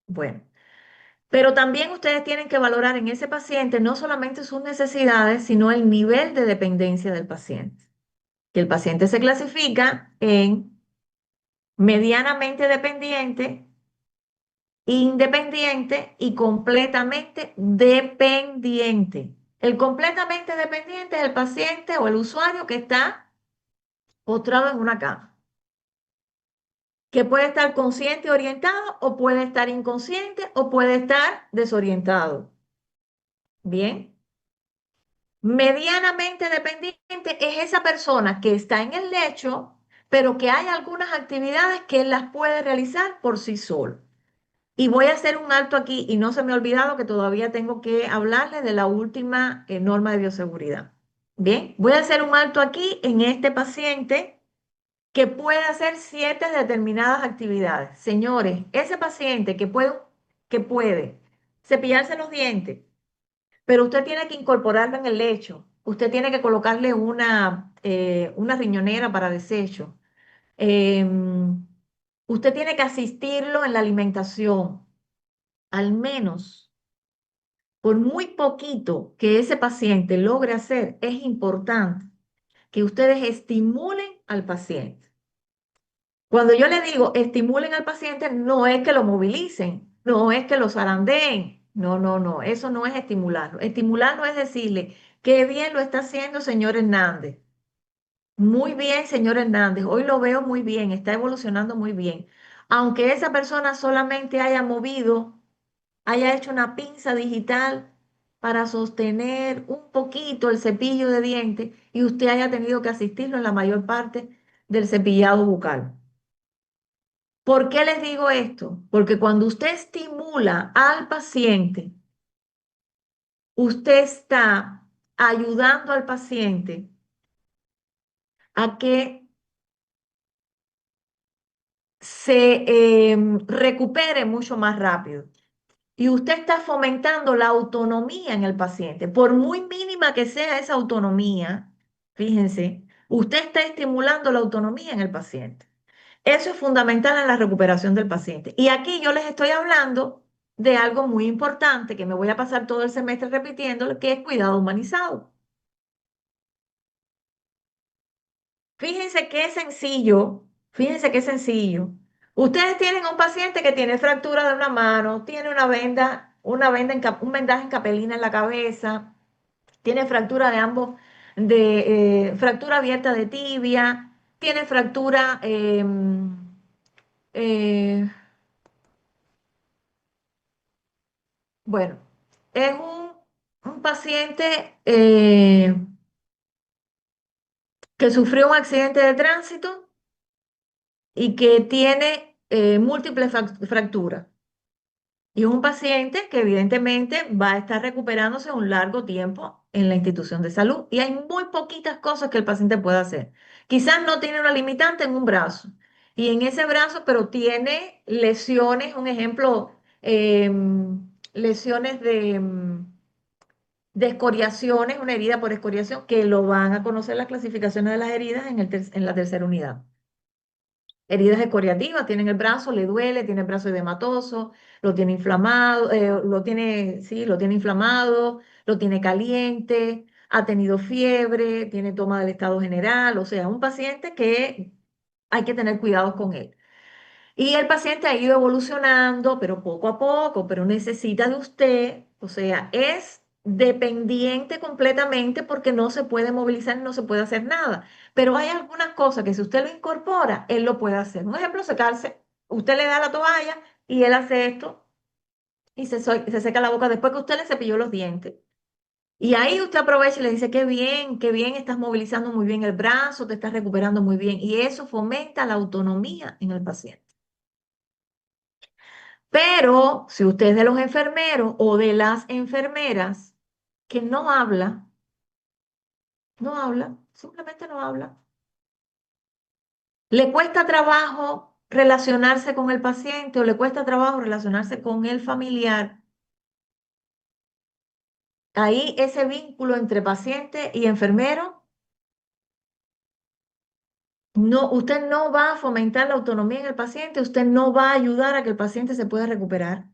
Bueno, pero también ustedes tienen que valorar en ese paciente no solamente sus necesidades, sino el nivel de dependencia del paciente. Que el paciente se clasifica en medianamente dependiente, independiente y completamente dependiente. El completamente dependiente es el paciente o el usuario que está postrado en una cama, que puede estar consciente y orientado o puede estar inconsciente o puede estar desorientado. Bien. Medianamente dependiente es esa persona que está en el lecho, pero que hay algunas actividades que él las puede realizar por sí solo. Y voy a hacer un alto aquí y no se me ha olvidado que todavía tengo que hablarles de la última norma de bioseguridad. Bien, voy a hacer un alto aquí en este paciente que puede hacer 7 determinadas actividades. Señores, ese paciente que puede cepillarse los dientes, pero usted tiene que incorporarlo en el lecho. Usted tiene que colocarle una riñonera para desecho. Usted tiene que asistirlo en la alimentación. Al menos, por muy poquito que ese paciente logre hacer, es importante que ustedes estimulen al paciente. Cuando yo le digo estimulen al paciente, no es que lo movilicen, no es que lo zarandeen, no, no, no, eso no es estimularlo. Estimularlo es decirle, qué bien lo está haciendo, señor Hernández. Muy bien, señor Hernández, hoy lo veo muy bien, está evolucionando muy bien. Aunque esa persona solamente haya hecho una pinza digital para sostener un poquito el cepillo de dientes y usted haya tenido que asistirlo en la mayor parte del cepillado bucal. ¿Por qué les digo esto? Porque cuando usted estimula al paciente, usted está ayudando al paciente a que se recupere mucho más rápido. y usted está fomentando la autonomía en el paciente. Por muy mínima que sea esa autonomía, fíjense, usted está estimulando la autonomía en el paciente. Eso es fundamental en la recuperación del paciente. Y aquí yo les estoy hablando de algo muy importante que me voy a pasar todo el semestre repitiendo, que es cuidado humanizado. Fíjense qué sencillo, fíjense qué sencillo. Ustedes tienen un paciente que tiene fractura de una mano, tiene un vendaje en capelina en la cabeza, tiene fractura de ambos, fractura abierta de tibia, tiene fractura, eh, bueno, es un paciente que sufrió un accidente de tránsito y que tiene múltiples fracturas. Y es un paciente que evidentemente va a estar recuperándose un largo tiempo en la institución de salud. Y hay muy poquitas cosas que el paciente puede hacer. Quizás no tiene una limitante en un brazo. Y en ese brazo, pero tiene lesiones, un ejemplo, lesiones de escoriaciones, una herida por escoriación, que lo van a conocer las clasificaciones de las heridas en la tercera unidad. Heridas escoriativas, tienen el brazo, le duele, tiene el brazo edematoso, lo tiene inflamado, sí, lo tiene inflamado, lo tiene caliente, ha tenido fiebre, tiene toma del estado general, o sea, un paciente que hay que tener cuidados con él. Y el paciente ha ido evolucionando, pero poco a poco, pero necesita de usted, o sea, es dependiente completamente porque no se puede movilizar y no se puede hacer nada. Pero hay algunas cosas que si usted lo incorpora, él lo puede hacer. Un ejemplo, secarse. Usted le da la toalla y él hace esto y se seca la boca después que usted le cepilló los dientes. Y ahí usted aprovecha y le dice, qué bien, estás movilizando muy bien el brazo, te estás recuperando muy bien. Y eso fomenta la autonomía en el paciente. Pero si usted es de los enfermeros o de las enfermeras que no habla, simplemente no habla, le cuesta trabajo relacionarse con el paciente o le cuesta trabajo relacionarse con el familiar, ahí ese vínculo entre paciente y enfermero, no, usted no va a fomentar la autonomía en el paciente, usted no va a ayudar a que el paciente se pueda recuperar.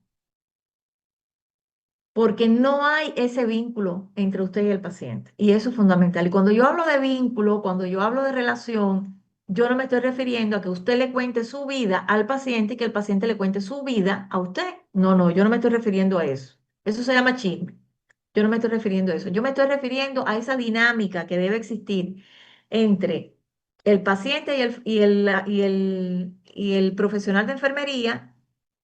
Porque no hay ese vínculo entre usted y el paciente. Y eso es fundamental. Y cuando yo hablo de vínculo, cuando yo hablo de relación, yo no me estoy refiriendo a que usted le cuente su vida al paciente y que el paciente le cuente su vida a usted. No, no, yo no me estoy refiriendo a eso. Eso se llama chisme. Yo no me estoy refiriendo a eso. Yo me estoy refiriendo a esa dinámica que debe existir entre el paciente y el profesional de enfermería,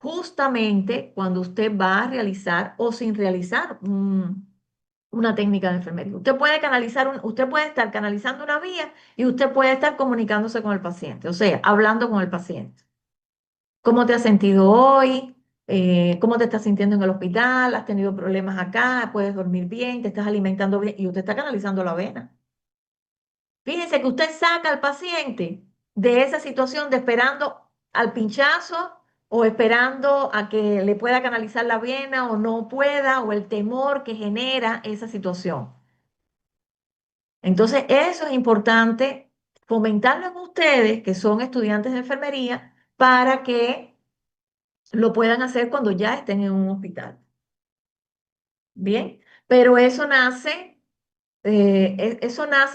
justamente cuando usted va a realizar o sin realizar una técnica de enfermería. Usted puede estar canalizando una vía y usted puede estar comunicándose con el paciente, o sea, hablando con el paciente. ¿Cómo te has sentido hoy? ¿Cómo te estás sintiendo en el hospital? ¿Has tenido problemas acá? ¿Puedes dormir bien? ¿Te estás alimentando bien? Y usted está canalizando la vena. Fíjense que usted saca al paciente de esa situación de esperando al pinchazo o esperando a que le pueda canalizar la vena o no pueda, o el temor que genera esa situación. Entonces, eso es importante fomentarlo en ustedes, que son estudiantes de enfermería, para que lo puedan hacer cuando ya estén en un hospital. Bien, pero eso nace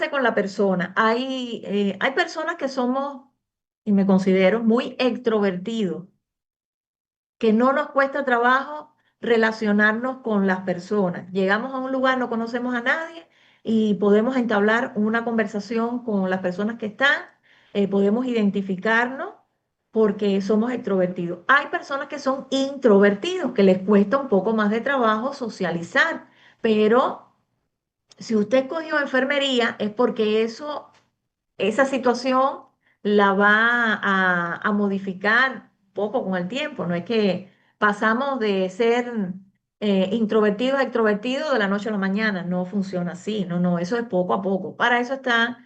con la persona. Hay personas que somos, y me considero, muy extrovertidos, que no nos cuesta trabajo relacionarnos con las personas. Llegamos a un lugar, no conocemos a nadie y podemos entablar una conversación con las personas que están, podemos identificarnos porque somos extrovertidos. Hay personas que son introvertidos, que les cuesta un poco más de trabajo socializar, pero si usted cogió enfermería es porque esa situación la va a modificar poco con el tiempo. No es que pasamos de ser introvertidos a extrovertidos de la noche a la mañana. No funciona así. No, no, eso es poco a poco. Para eso están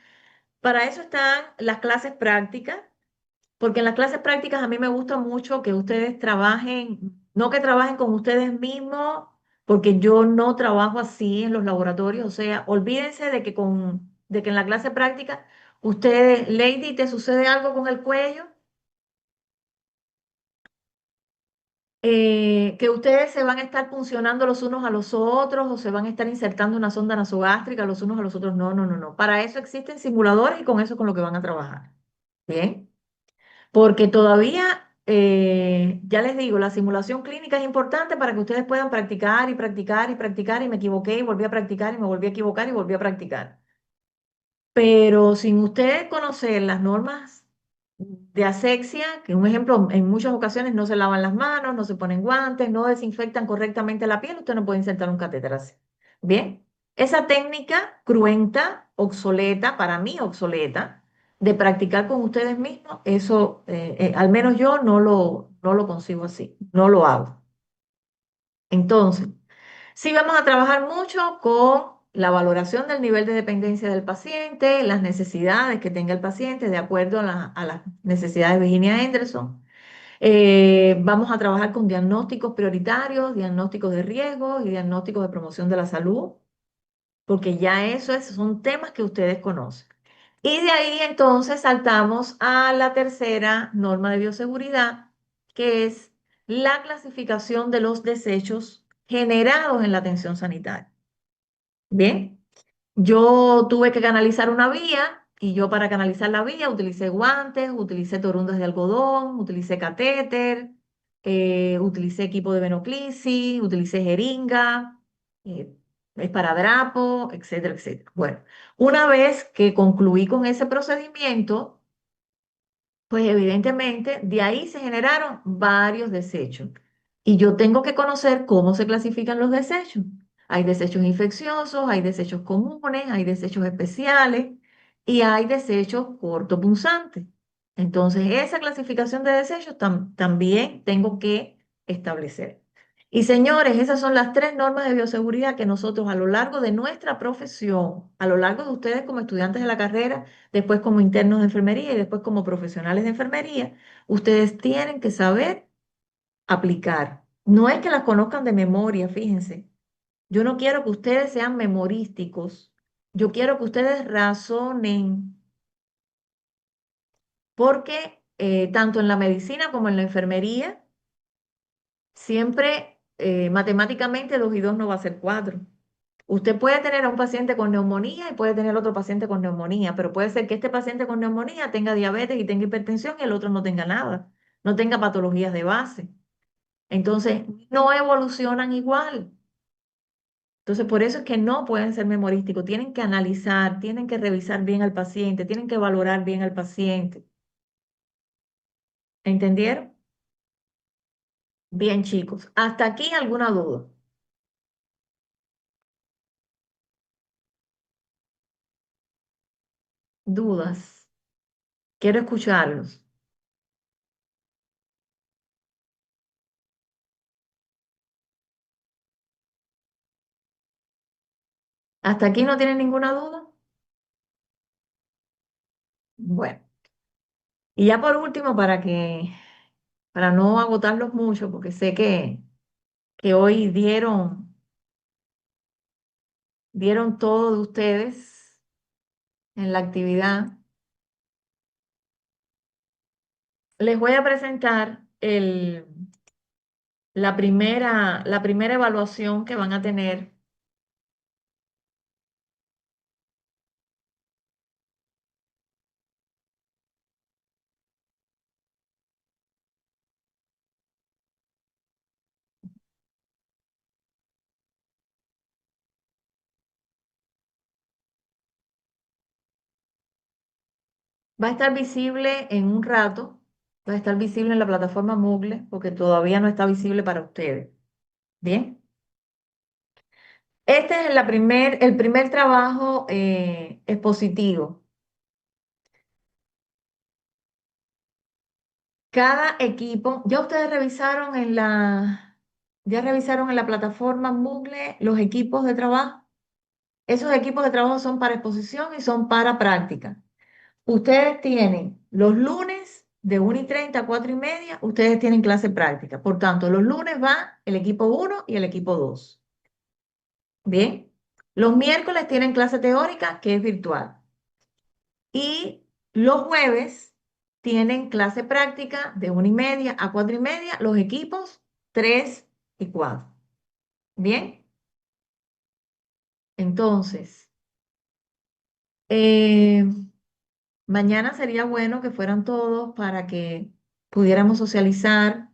las clases prácticas, porque en las clases prácticas a mí me gusta mucho que ustedes trabajen no que trabajen con ustedes mismos, porque yo no trabajo así en los laboratorios, o sea, olvídense de que en la clase práctica ustedes, Lady, ¿te sucede algo con el cuello? Que ustedes se van a estar funcionando los unos a los otros o se van a estar insertando una sonda nasogástrica los unos a los otros. No, no, no, no. Para eso existen simuladores y con eso es con lo que van a trabajar. Bien. Porque todavía, ya les digo, la simulación clínica es importante para que ustedes puedan practicar y practicar y practicar y me equivoqué y volví a practicar y me volví a equivocar y volví a practicar. Pero sin ustedes conocer las normas de asepsia, que un ejemplo, en muchas ocasiones no se lavan las manos, no se ponen guantes, no desinfectan correctamente la piel, usted no puede insertar un catéter así. Bien, esa técnica cruenta, obsoleta, para mí obsoleta, de practicar con ustedes mismos, eso, al menos yo no lo consigo así, no lo hago. Entonces, sí, vamos a trabajar mucho con la valoración del nivel de dependencia del paciente, las necesidades que tenga el paciente de acuerdo a las necesidades de Virginia Anderson. Vamos a trabajar con diagnósticos prioritarios, diagnósticos de riesgo y diagnósticos de promoción de la salud, porque ya son temas que ustedes conocen. Y de ahí entonces saltamos a la tercera norma de bioseguridad, que es la clasificación de los desechos generados en la atención sanitaria. Bien, yo tuve que canalizar una vía y yo para canalizar la vía utilicé guantes, utilicé torundas de algodón, utilicé catéter, utilicé equipo de venoclisis, utilicé jeringa, eh, esparadrapo, etcétera, etcétera. Bueno, una vez que concluí con ese procedimiento, pues evidentemente de ahí se generaron varios desechos. Y yo tengo que conocer cómo se clasifican los desechos. Hay desechos infecciosos, hay desechos comunes, hay desechos especiales y hay desechos cortopunzantes. Entonces, esa clasificación de desechos también tengo que establecer. Y señores, esas son las tres normas de bioseguridad que nosotros a lo largo de nuestra profesión, a lo largo de ustedes como estudiantes de la carrera, después como internos de enfermería y después como profesionales de enfermería, ustedes tienen que saber aplicar. No es que las conozcan de memoria, fíjense. Yo no quiero que ustedes sean memorísticos. Yo quiero que ustedes razonen, porque tanto en la medicina como en la enfermería, siempre matemáticamente 2 y 2 no va a ser 4. Usted puede tener a un paciente con neumonía y puede tener otro paciente con neumonía, pero puede ser que este paciente con neumonía tenga diabetes y tenga hipertensión y el otro no tenga nada, no tenga patologías de base. Entonces, no evolucionan igual. Entonces, por eso es que no pueden ser memorísticos. Tienen que analizar, tienen que revisar bien al paciente, tienen que valorar bien al paciente. ¿Entendieron? Bien, chicos. ¿Hasta aquí alguna duda? ¿Dudas? Quiero escucharlos. ¿Hasta aquí no tienen ninguna duda? Bueno, y ya por último, para no agotarlos mucho, porque sé que hoy dieron todo de ustedes en la actividad, les voy a presentar la primera evaluación que van a tener. Va a estar visible en un rato, va a estar visible en la plataforma Moodle, porque todavía no está visible para ustedes. Bien, este es el primer trabajo expositivo. Cada equipo, ya revisaron en la plataforma Moodle los equipos de trabajo. Esos equipos de trabajo son para exposición y son para práctica. Ustedes tienen los lunes de 1:30 a 4:30, ustedes tienen clase práctica. Por tanto, los lunes va el equipo 1 y el equipo 2. Bien. Los miércoles tienen clase teórica, que es virtual. Y los jueves tienen clase práctica de 1:30 a 4:30, los equipos 3 y 4. Bien. Entonces, eh, mañana sería bueno que fueran todos para que pudiéramos socializar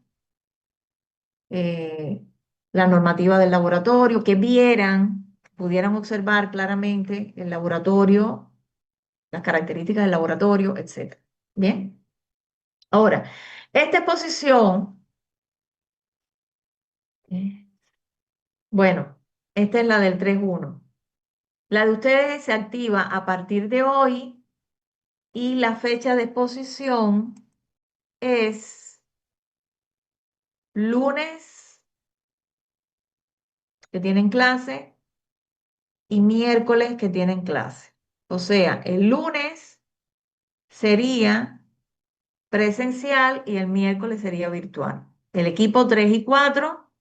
eh, la normativa del laboratorio, que vieran, pudieran observar claramente el laboratorio, las características del laboratorio, etc. Bien. Ahora, esta exposición, eh, bueno, esta es la del 3.1. La de ustedes se activa a partir de hoy y la fecha de exposición es lunes, que tienen clase, y miércoles, que tienen clase. O sea, el lunes sería presencial y el miércoles sería virtual. El equipo 3 y 4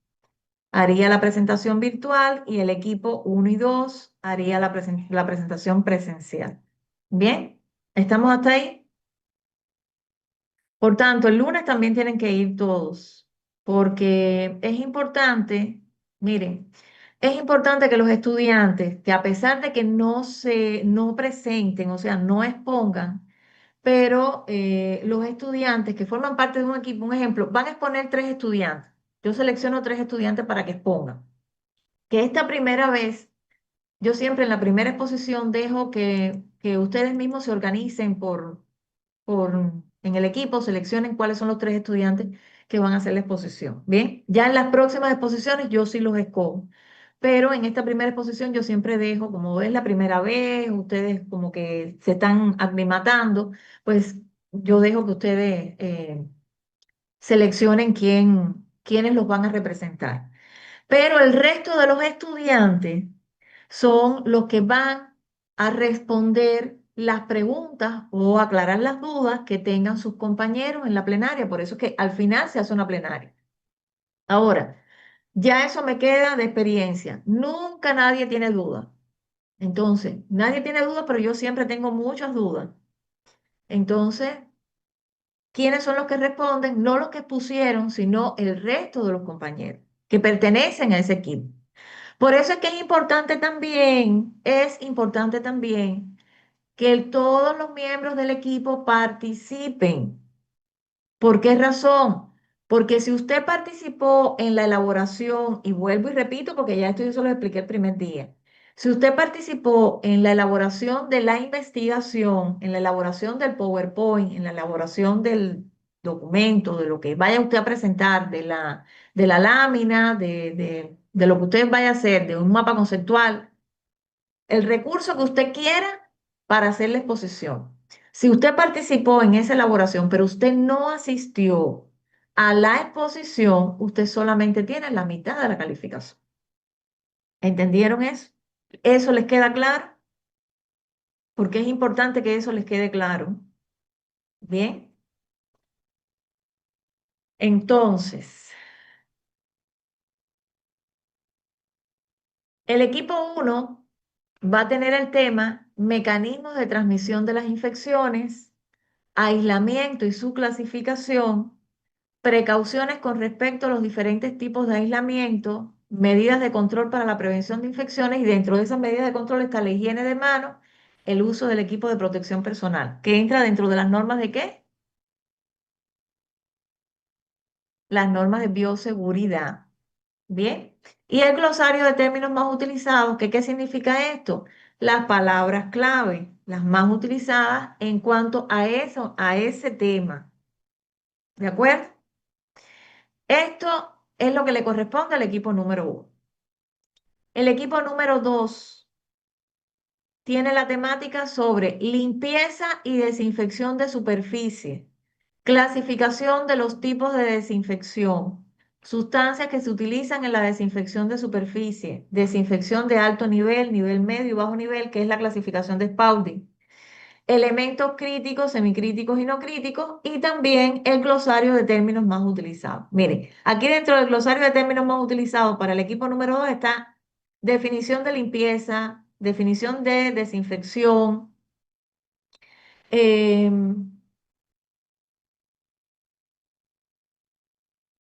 haría la presentación virtual y el equipo 1 y 2 haría la presentación presencial. ¿Bien? ¿Estamos hasta ahí? Por tanto, el lunes también tienen que ir todos, porque es importante, miren, es importante que los estudiantes, que a pesar de que no presenten, o sea, no expongan, pero los estudiantes que forman parte de un equipo, un ejemplo, van a exponer 3 estudiantes. Yo selecciono 3 estudiantes para que expongan. Que esta primera vez, yo siempre en la primera exposición dejo que ustedes mismos se organicen en el equipo, seleccionen cuáles son los 3 estudiantes que van a hacer la exposición. Bien, ya en las próximas exposiciones yo sí los escojo. Pero en esta primera exposición yo siempre dejo, como es la primera vez, ustedes como que se están aclimatando, pues yo dejo que ustedes seleccionen quiénes los van a representar. Pero el resto de los estudiantes son los que van a responder las preguntas o aclarar las dudas que tengan sus compañeros en la plenaria. Por eso es que al final se hace una plenaria. Ahora, ya eso me queda de experiencia. Nunca nadie tiene duda. Entonces, nadie tiene duda, pero yo siempre tengo muchas dudas. Entonces, ¿quiénes son los que responden? No los que pusieron, sino el resto de los compañeros que pertenecen a ese equipo. Por eso es que es importante también que todos los miembros del equipo participen. ¿Por qué razón? Porque si usted participó en la elaboración, y vuelvo y repito, porque ya esto yo se lo expliqué el primer día, si usted participó en la elaboración de la investigación, en la elaboración del PowerPoint, en la elaboración del documento, de lo que vaya usted a presentar, de la lámina, de lo que usted vaya a hacer, de un mapa conceptual, el recurso que usted quiera para hacer la exposición. Si usted participó en esa elaboración, pero usted no asistió a la exposición, usted solamente tiene la mitad de la calificación. ¿Entendieron eso? ¿Eso les queda claro? Porque es importante que eso les quede claro. Bien. Entonces, el equipo 1 va a tener el tema mecanismos de transmisión de las infecciones, aislamiento y su clasificación, precauciones con respecto a los diferentes tipos de aislamiento, medidas de control para la prevención de infecciones y dentro de esas medidas de control está la higiene de manos, el uso del equipo de protección personal, que entra dentro de las normas de ¿qué? Las normas de bioseguridad. Bien. Y el glosario de términos más utilizados, ¿qué significa esto? Las palabras clave, las más utilizadas en cuanto a eso, a ese tema. ¿De acuerdo? Esto es lo que le corresponde al equipo número 1. El equipo número 2 tiene la temática sobre limpieza y desinfección de superficie, clasificación de los tipos de desinfección, sustancias que se utilizan en la desinfección de superficie, desinfección de alto nivel, nivel medio y bajo nivel, que es la clasificación de Spaulding, elementos críticos, semicríticos y no críticos, y también el glosario de términos más utilizados. Miren, aquí dentro del glosario de términos más utilizados para el equipo número 2 está definición de limpieza, definición de desinfección, em,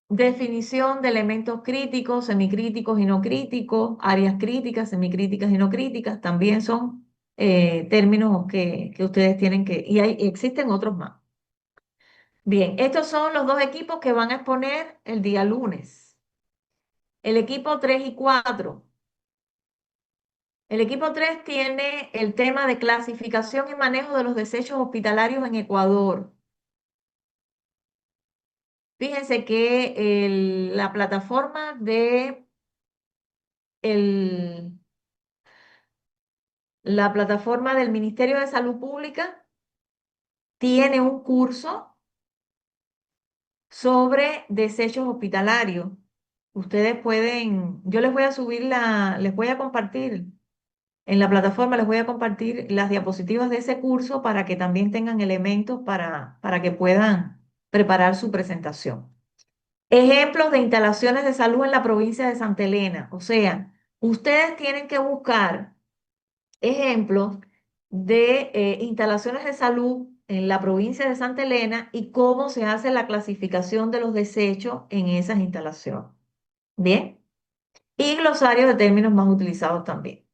definición de elementos críticos, semicríticos y no críticos, áreas críticas, semicríticas y no críticas, también son términos que ustedes tienen que, y existen otros más. Bien, estos son los dos equipos que van a exponer el día lunes. El equipo 3 y 4. El equipo 3 tiene el tema de clasificación y manejo de los desechos hospitalarios en Ecuador. Fíjense que la plataforma el- la plataforma del Ministerio de Salud Pública tiene un curso sobre desechos hospitalarios. Ustedes pueden, yo les voy a subir les voy a compartir en la plataforma, les voy a compartir las diapositivas de ese curso para que también tengan elementos para que puedan preparar su presentación. Ejemplos de instalaciones de salud en la provincia de Santa Elena. O sea, ustedes tienen que buscar ejemplos de instalaciones de salud en la provincia de Santa Elena y cómo se hace la clasificación de los desechos en esas instalaciones. Bien. Y glosario de términos más utilizados también.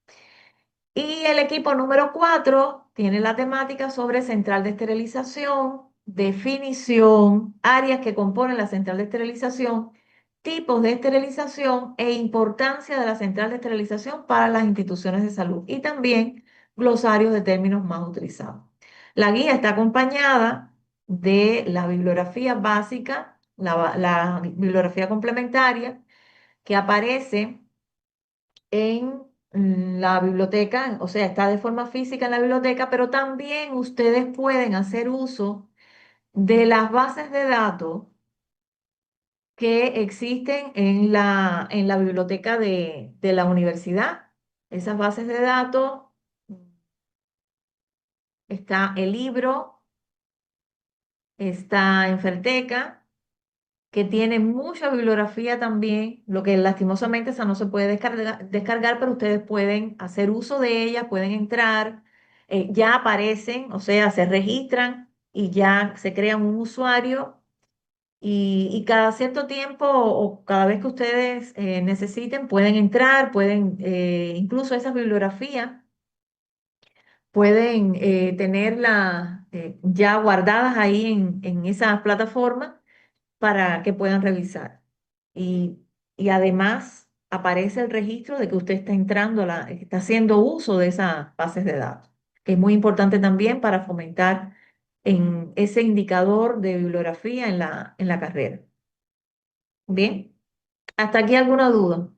Y el equipo número 4 tiene la temática sobre central de esterilización, definición, áreas que componen la central de esterilización, tipos de esterilización e importancia de la central de esterilización para las instituciones de salud y también glosarios de términos más utilizados. La guía está acompañada de la bibliografía básica, la bibliografía complementaria que aparece en la biblioteca, o sea, está de forma física en la biblioteca, pero también ustedes pueden hacer uso de las bases de datos que existen en la biblioteca de la universidad. Esas bases de datos, está el libro, está Enferteca, que tiene mucha bibliografía también, lo que lastimosamente esa no se puede descargar, pero ustedes pueden hacer uso de ella, pueden entrar, ya aparecen, o sea, se registran y ya se crean un usuario y cada cierto tiempo o cada vez que ustedes necesiten pueden entrar, pueden, incluso esas bibliografías, pueden tenerlas ya guardadas ahí en esas plataformas para que puedan revisar. Y, y además aparece el registro de que usted está entrando, está haciendo uso de esas bases de datos, que es muy importante también para fomentar en ese indicador de bibliografía en la carrera. Bien, ¿hasta aquí alguna duda?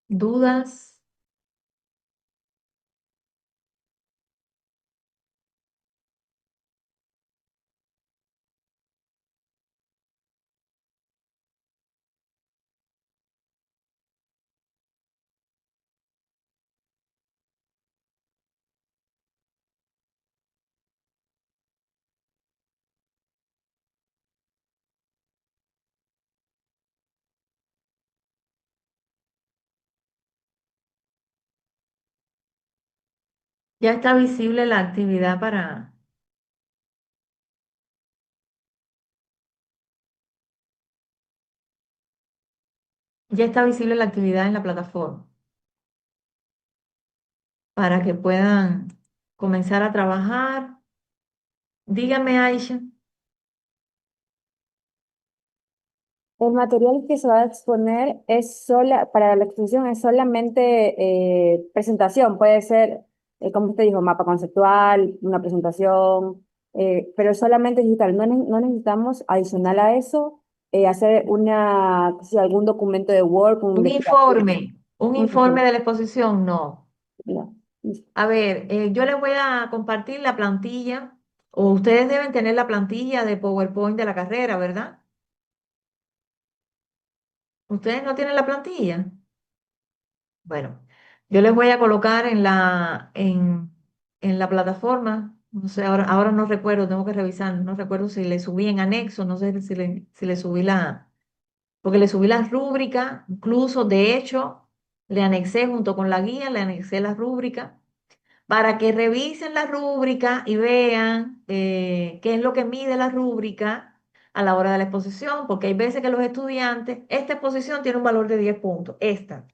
¿Dudas? Ya está visible la actividad ya está visible la actividad en la plataforma para que puedan comenzar a trabajar. Dígame, Aisha. El material que se va a exponer es para la exposición es solamente presentación, puede ser, como usted dijo, mapa conceptual, una presentación, pero solamente digital. No necesitamos adicional a eso hacer si algún documento de Word, una investigación. Un Un informe informe. de la exposición, no. No. A ver, yo les voy a compartir la plantilla, o ustedes deben tener la plantilla de PowerPoint de la carrera, ¿verdad? ¿Ustedes no tienen la plantilla? Bueno, yo les voy a colocar en la plataforma, no sé, ahora no recuerdo, tengo que revisar, no recuerdo si le subí en anexo, no sé si le subí porque le subí la rúbrica, incluso de hecho, le anexé junto con la guía, le anexé la rúbrica para que revisen la rúbrica y vean qué es lo que mide la rúbrica a la hora de la exposición, porque hay veces que los estudiantes, esta exposición tiene un valor de 10 puntos, esta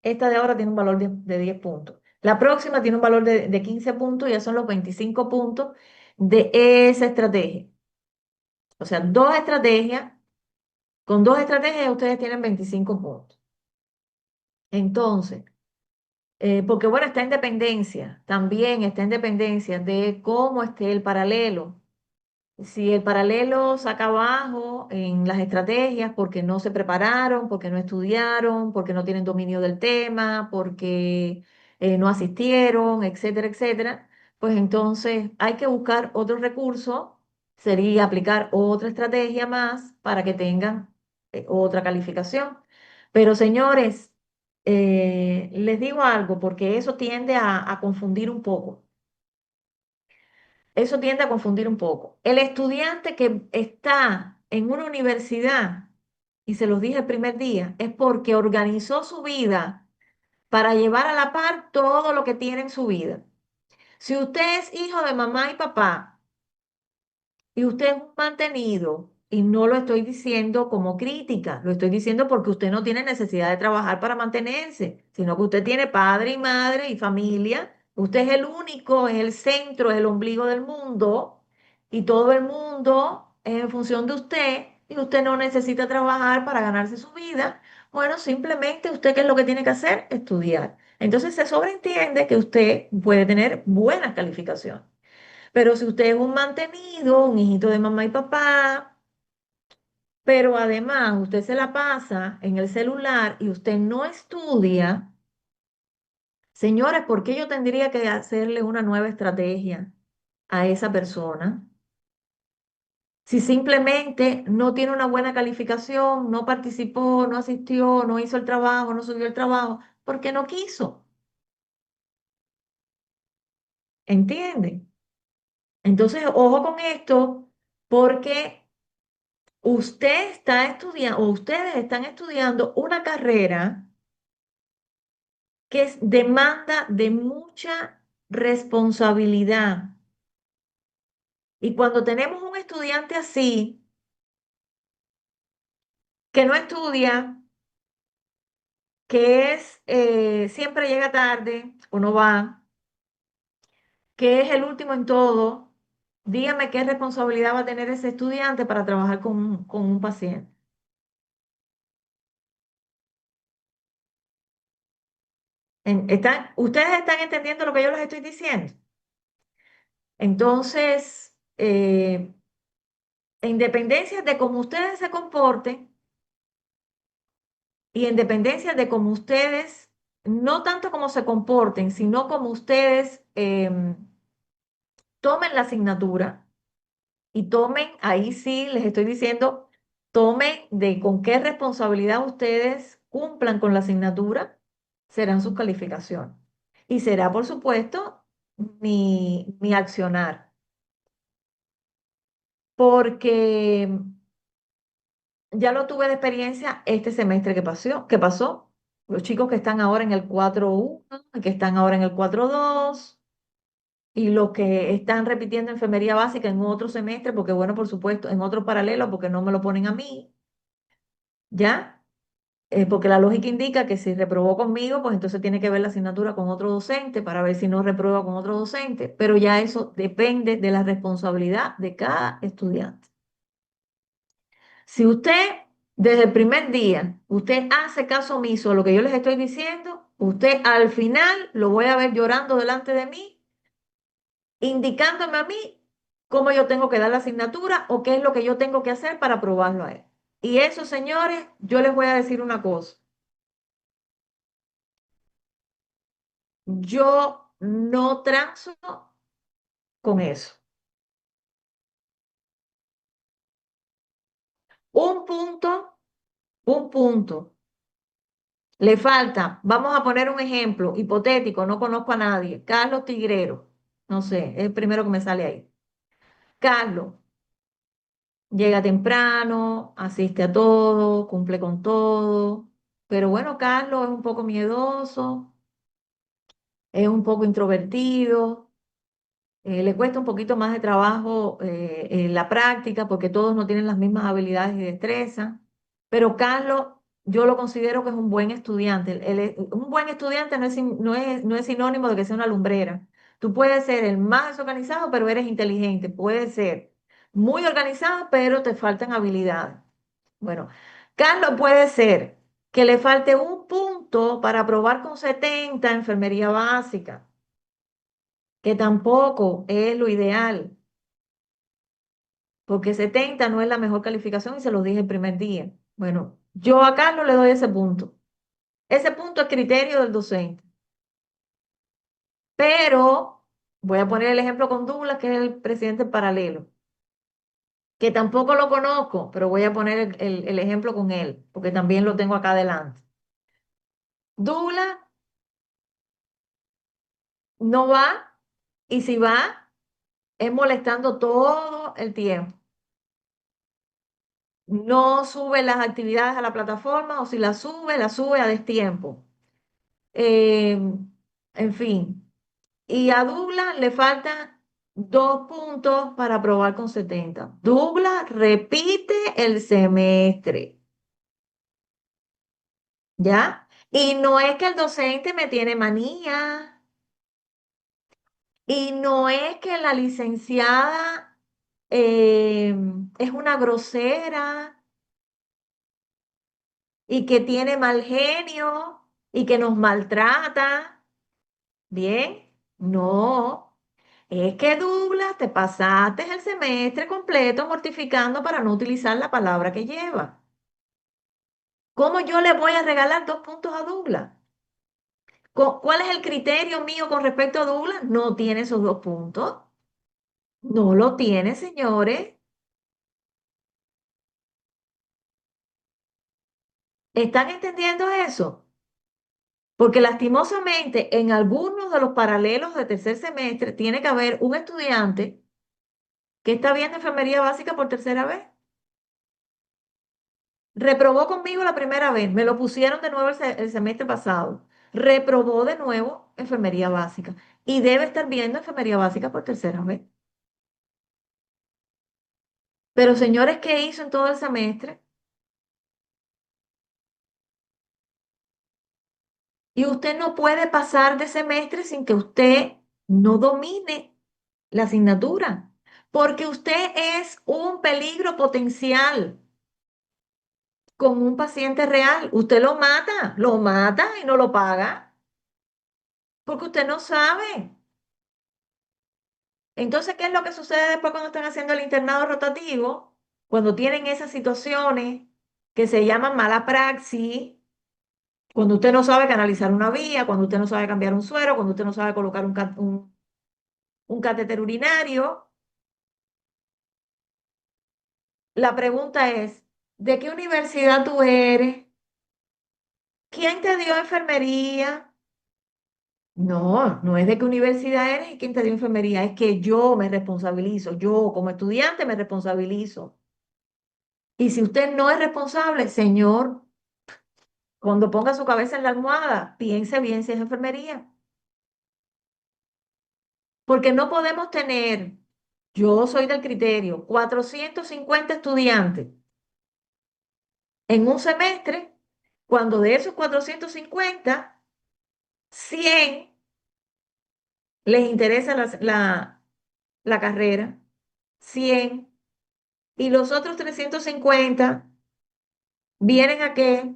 de ahora tiene un valor de 10 puntos, la próxima tiene un valor de 15 puntos, ya son los 25 puntos de esa estrategia. O sea, con dos estrategias ustedes tienen 25 puntos. Entonces, porque bueno, está en dependencia, también está en dependencia de cómo esté el paralelo. Si el paralelo saca abajo en las estrategias porque no se prepararon, porque no estudiaron, porque no tienen dominio del tema, porque no asistieron, etcétera, etcétera, pues entonces hay que buscar otro recurso, sería aplicar otra estrategia más para que tengan otra calificación. Pero señores, les digo algo porque eso tiende a confundir un poco. Eso tiende a confundir un poco. El estudiante que está en una universidad, y se los dije el primer día, es porque organizó su vida para llevar a la par todo lo que tiene en su vida. Si usted es hijo de mamá y papá, y usted es un mantenido, y no lo estoy diciendo como crítica, lo estoy diciendo porque usted no tiene necesidad de trabajar para mantenerse, sino que usted tiene padre y madre y familia. Usted es el único, es el centro, es el ombligo del mundo, y todo el mundo es en función de usted, y usted no necesita trabajar para ganarse su vida. Bueno, simplemente usted, ¿qué es lo que tiene que hacer? Estudiar. Entonces se sobreentiende que usted puede tener buenas calificaciones. Pero si usted es un mantenido, un hijito de mamá y papá, pero además usted se la pasa en el celular y usted no estudia, señores, ¿por qué yo tendría que hacerle una nueva estrategia a esa persona? Si simplemente no tiene una buena calificación, no participó, no asistió, no hizo el trabajo, no subió el trabajo, porque no quiso. ¿Entienden? Entonces, ojo con esto, porque usted está estudiando o ustedes están estudiando una carrera que demanda de mucha responsabilidad. Y cuando tenemos un estudiante así, que no estudia, que siempre llega tarde o no va, que es el último en todo, dígame qué responsabilidad va a tener ese estudiante para trabajar con un paciente. ¿Ustedes están entendiendo lo que yo les estoy diciendo? Entonces, en dependencia de cómo ustedes se comporten y en dependencia de cómo ustedes, no tanto cómo se comporten, sino cómo ustedes tomen la asignatura y tomen, ahí sí les estoy diciendo, tomen de con qué responsabilidad ustedes cumplan con la asignatura, serán sus calificaciones. Y será, por supuesto, mi accionar. Porque ya lo tuve de experiencia este semestre que pasó. Los chicos que están ahora en el 4.1, que están ahora en el 4.2 y los que están repitiendo enfermería básica en otro semestre, porque bueno, por supuesto, en otro paralelo, porque no me lo ponen a mí, ¿ya? Porque la lógica indica que si reprobó conmigo, pues entonces tiene que ver la asignatura con otro docente para ver si no reprueba con otro docente, pero ya eso depende de la responsabilidad de cada estudiante. Si usted, desde el primer día, usted hace caso omiso a lo que yo les estoy diciendo, usted al final lo voy a ver llorando delante de mí, indicándome a mí cómo yo tengo que dar la asignatura o qué es lo que yo tengo que hacer para aprobarlo a él. Y eso, señores, yo les voy a decir una cosa. Yo no transo con eso. Un punto, un punto Le falta, vamos a poner un ejemplo hipotético, no conozco a nadie. Carlos Tigrero, no sé, es el primero que me sale ahí. Carlos, llega temprano, asiste a todo, cumple con todo. Pero bueno, Carlos es un poco miedoso, es un poco introvertido, le cuesta un poquito más de trabajo en la práctica porque todos no tienen las mismas habilidades y destrezas. Pero Carlos, yo lo considero que es un buen estudiante. Un buen estudiante no es sinónimo de que sea una lumbrera. Tú puedes ser el más desorganizado, pero eres inteligente. Puedes ser muy organizado, pero te faltan habilidades. Bueno, Carlos puede ser que le falte un punto para aprobar con 70 enfermería básica, que tampoco es lo ideal, porque 70 no es la mejor calificación y se lo dije el primer día. Bueno, yo a Carlos le doy ese punto. Ese punto es criterio del docente. Pero voy a poner el ejemplo con Douglas, que es el presidente paralelo, que tampoco lo conozco, pero voy a poner el ejemplo con él, porque también lo tengo acá adelante. Douglas no va, y si va, es molestando todo el tiempo. No sube las actividades a la plataforma, o si las sube a destiempo. Eh, en fin. Y a Douglas le faltan 2 puntos para aprobar con 70. Douglas repite el semestre, ¿ya? Y no es que el docente me tiene manía, y no es que la licenciada es una grosera y que tiene mal genio y que nos maltrata. Bien, no. Es que Douglas, te pasaste el semestre completo mortificando para no utilizar la palabra que lleva. ¿Cómo yo le voy a regalar 2 puntos a Douglas? ¿Cuál es el criterio mío con respecto a Douglas? No tiene esos 2 puntos. No lo tiene, señores. ¿Están entendiendo eso? Porque lastimosamente en algunos de los paralelos de tercer semestre tiene que haber un estudiante que está viendo enfermería básica por tercera vez. Reprobó conmigo la primera vez, me lo pusieron de nuevo el semestre pasado. Reprobó de nuevo enfermería básica y debe estar viendo enfermería básica por tercera vez. Pero señores, ¿qué hizo en todo el semestre? Y usted no puede pasar de semestre sin que usted no domine la asignatura, porque usted es un peligro potencial con un paciente real. Usted lo mata y no lo paga, porque usted no sabe. Entonces, ¿qué es lo que sucede después cuando están haciendo el internado rotativo? Cuando tienen esas situaciones que se llaman mala praxis, cuando usted no sabe canalizar una vía, cuando usted no sabe cambiar un suero, cuando usted no sabe colocar un catéter urinario. La pregunta es, ¿de qué universidad tú eres? ¿Quién te dio enfermería? No, no es de qué universidad eres y quién te dio enfermería, es que yo me responsabilizo, yo como estudiante me responsabilizo. Y si usted no es responsable, señor, cuando ponga su cabeza en la almohada, piense bien si es enfermería. Porque no podemos tener, yo soy del criterio, 450 estudiantes en un semestre, cuando de esos 450, 100 les interesa la carrera, 100, y los otros 350 vienen a qué?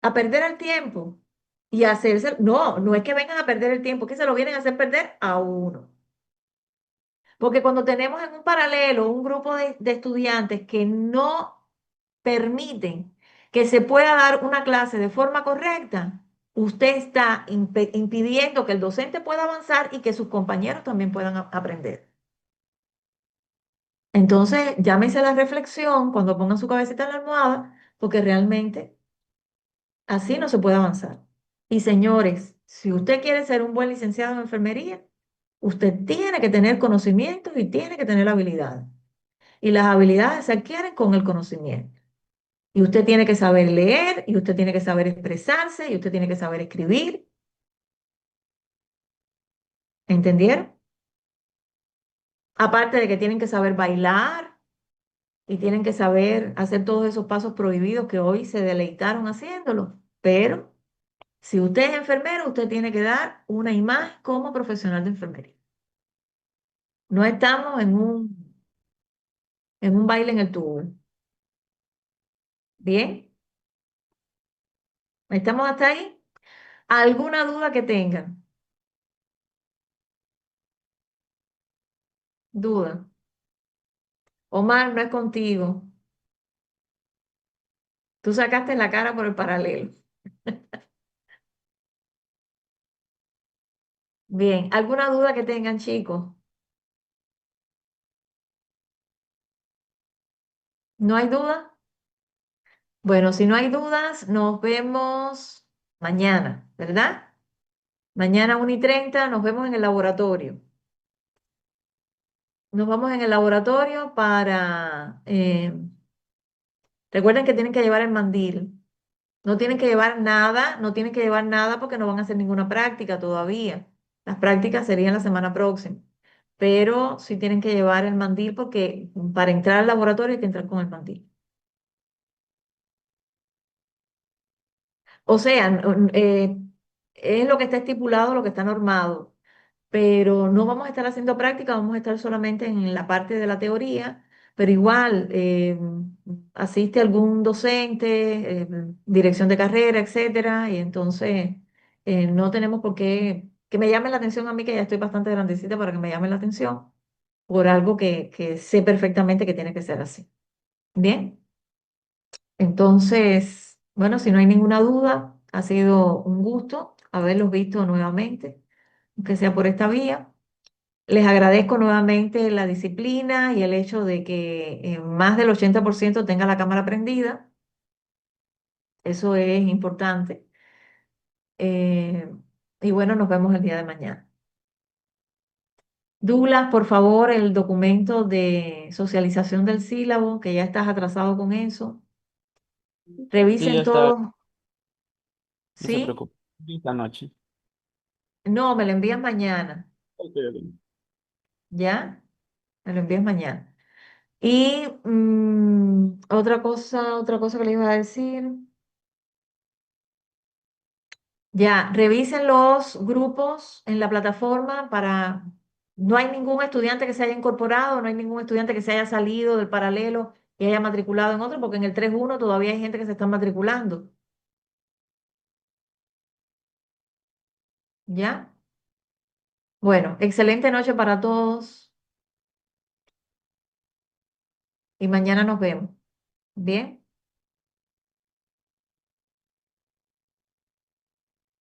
A perder el tiempo y a hacerse, no, no es que vengan a perder el tiempo, es que se lo vienen a hacer perder a uno. Porque cuando tenemos en un paralelo un grupo de estudiantes que no permiten que se pueda dar una clase de forma correcta, usted está impidiendo que el docente pueda avanzar y que sus compañeros también puedan aprender. Entonces, llámese la reflexión cuando pongan su cabecita en la almohada, porque realmente Así no se puede avanzar. Y señores, si usted quiere ser un buen licenciado en enfermería, usted tiene que tener conocimientos y tiene que tener habilidades. Y las habilidades se adquieren con el conocimiento. Y usted tiene que saber leer, y usted tiene que saber expresarse, y usted tiene que saber escribir. ¿Entendieron? Aparte de que tienen que saber bailar y tienen que saber hacer todos esos pasos prohibidos que hoy se deleitaron haciéndolo. Pero si usted es enfermero, usted tiene que dar una imagen como profesional de enfermería. No estamos en un baile en el tubo. ¿Bien? ¿Estamos hasta ahí? ¿Alguna duda que tengan? ¿Duda? Omar, no es contigo. Tú sacaste la cara por el paralelo. Bien, ¿alguna duda que tengan, chicos? ¿No hay duda? Bueno, si no hay dudas, nos vemos mañana, ¿verdad? Mañana 1:30 nos vemos en el laboratorio. Nos vamos en el laboratorio para... recuerden que tienen que llevar el mandil. No tienen que llevar nada, no tienen que llevar nada porque no van a hacer ninguna práctica todavía. Las prácticas serían la semana próxima. Pero sí tienen que llevar el mandil porque para entrar al laboratorio hay que entrar con el mandil. O sea, es lo que está estipulado, lo que está normado, pero no vamos a estar haciendo práctica, vamos a estar solamente en la parte de la teoría, pero igual asiste algún docente, dirección de carrera, etcétera, y entonces no tenemos por qué que me llame la atención a mí, que ya estoy bastante grandecita para que me llame la atención por algo que sé perfectamente que tiene que ser así. Bien. Entonces, bueno, si no hay ninguna duda, ha sido un gusto haberlos visto nuevamente, aunque sea por esta vía. Les agradezco nuevamente la disciplina y el hecho de que más del 80% tenga la cámara prendida. Eso es importante. Eh, y bueno, nos vemos el día de mañana. Douglas, por favor, el documento de socialización del sílabo, que ya estás atrasado con eso. Sí, ya Revisen está, todo. no se ¿Sí? preocupe. Esta noche. No, me lo envían mañana. Ok, ok. ¿Ya? Me lo envías mañana. Y otra cosa que les iba a decir. Ya, revisen los grupos en la plataforma para... No hay ningún estudiante que se haya incorporado, no hay ningún estudiante que se haya salido del paralelo y haya matriculado en otro, porque en el 3.1 todavía hay gente que se está matriculando. ¿Ya? Bueno, excelente noche para todos y mañana nos vemos. ¿Bien?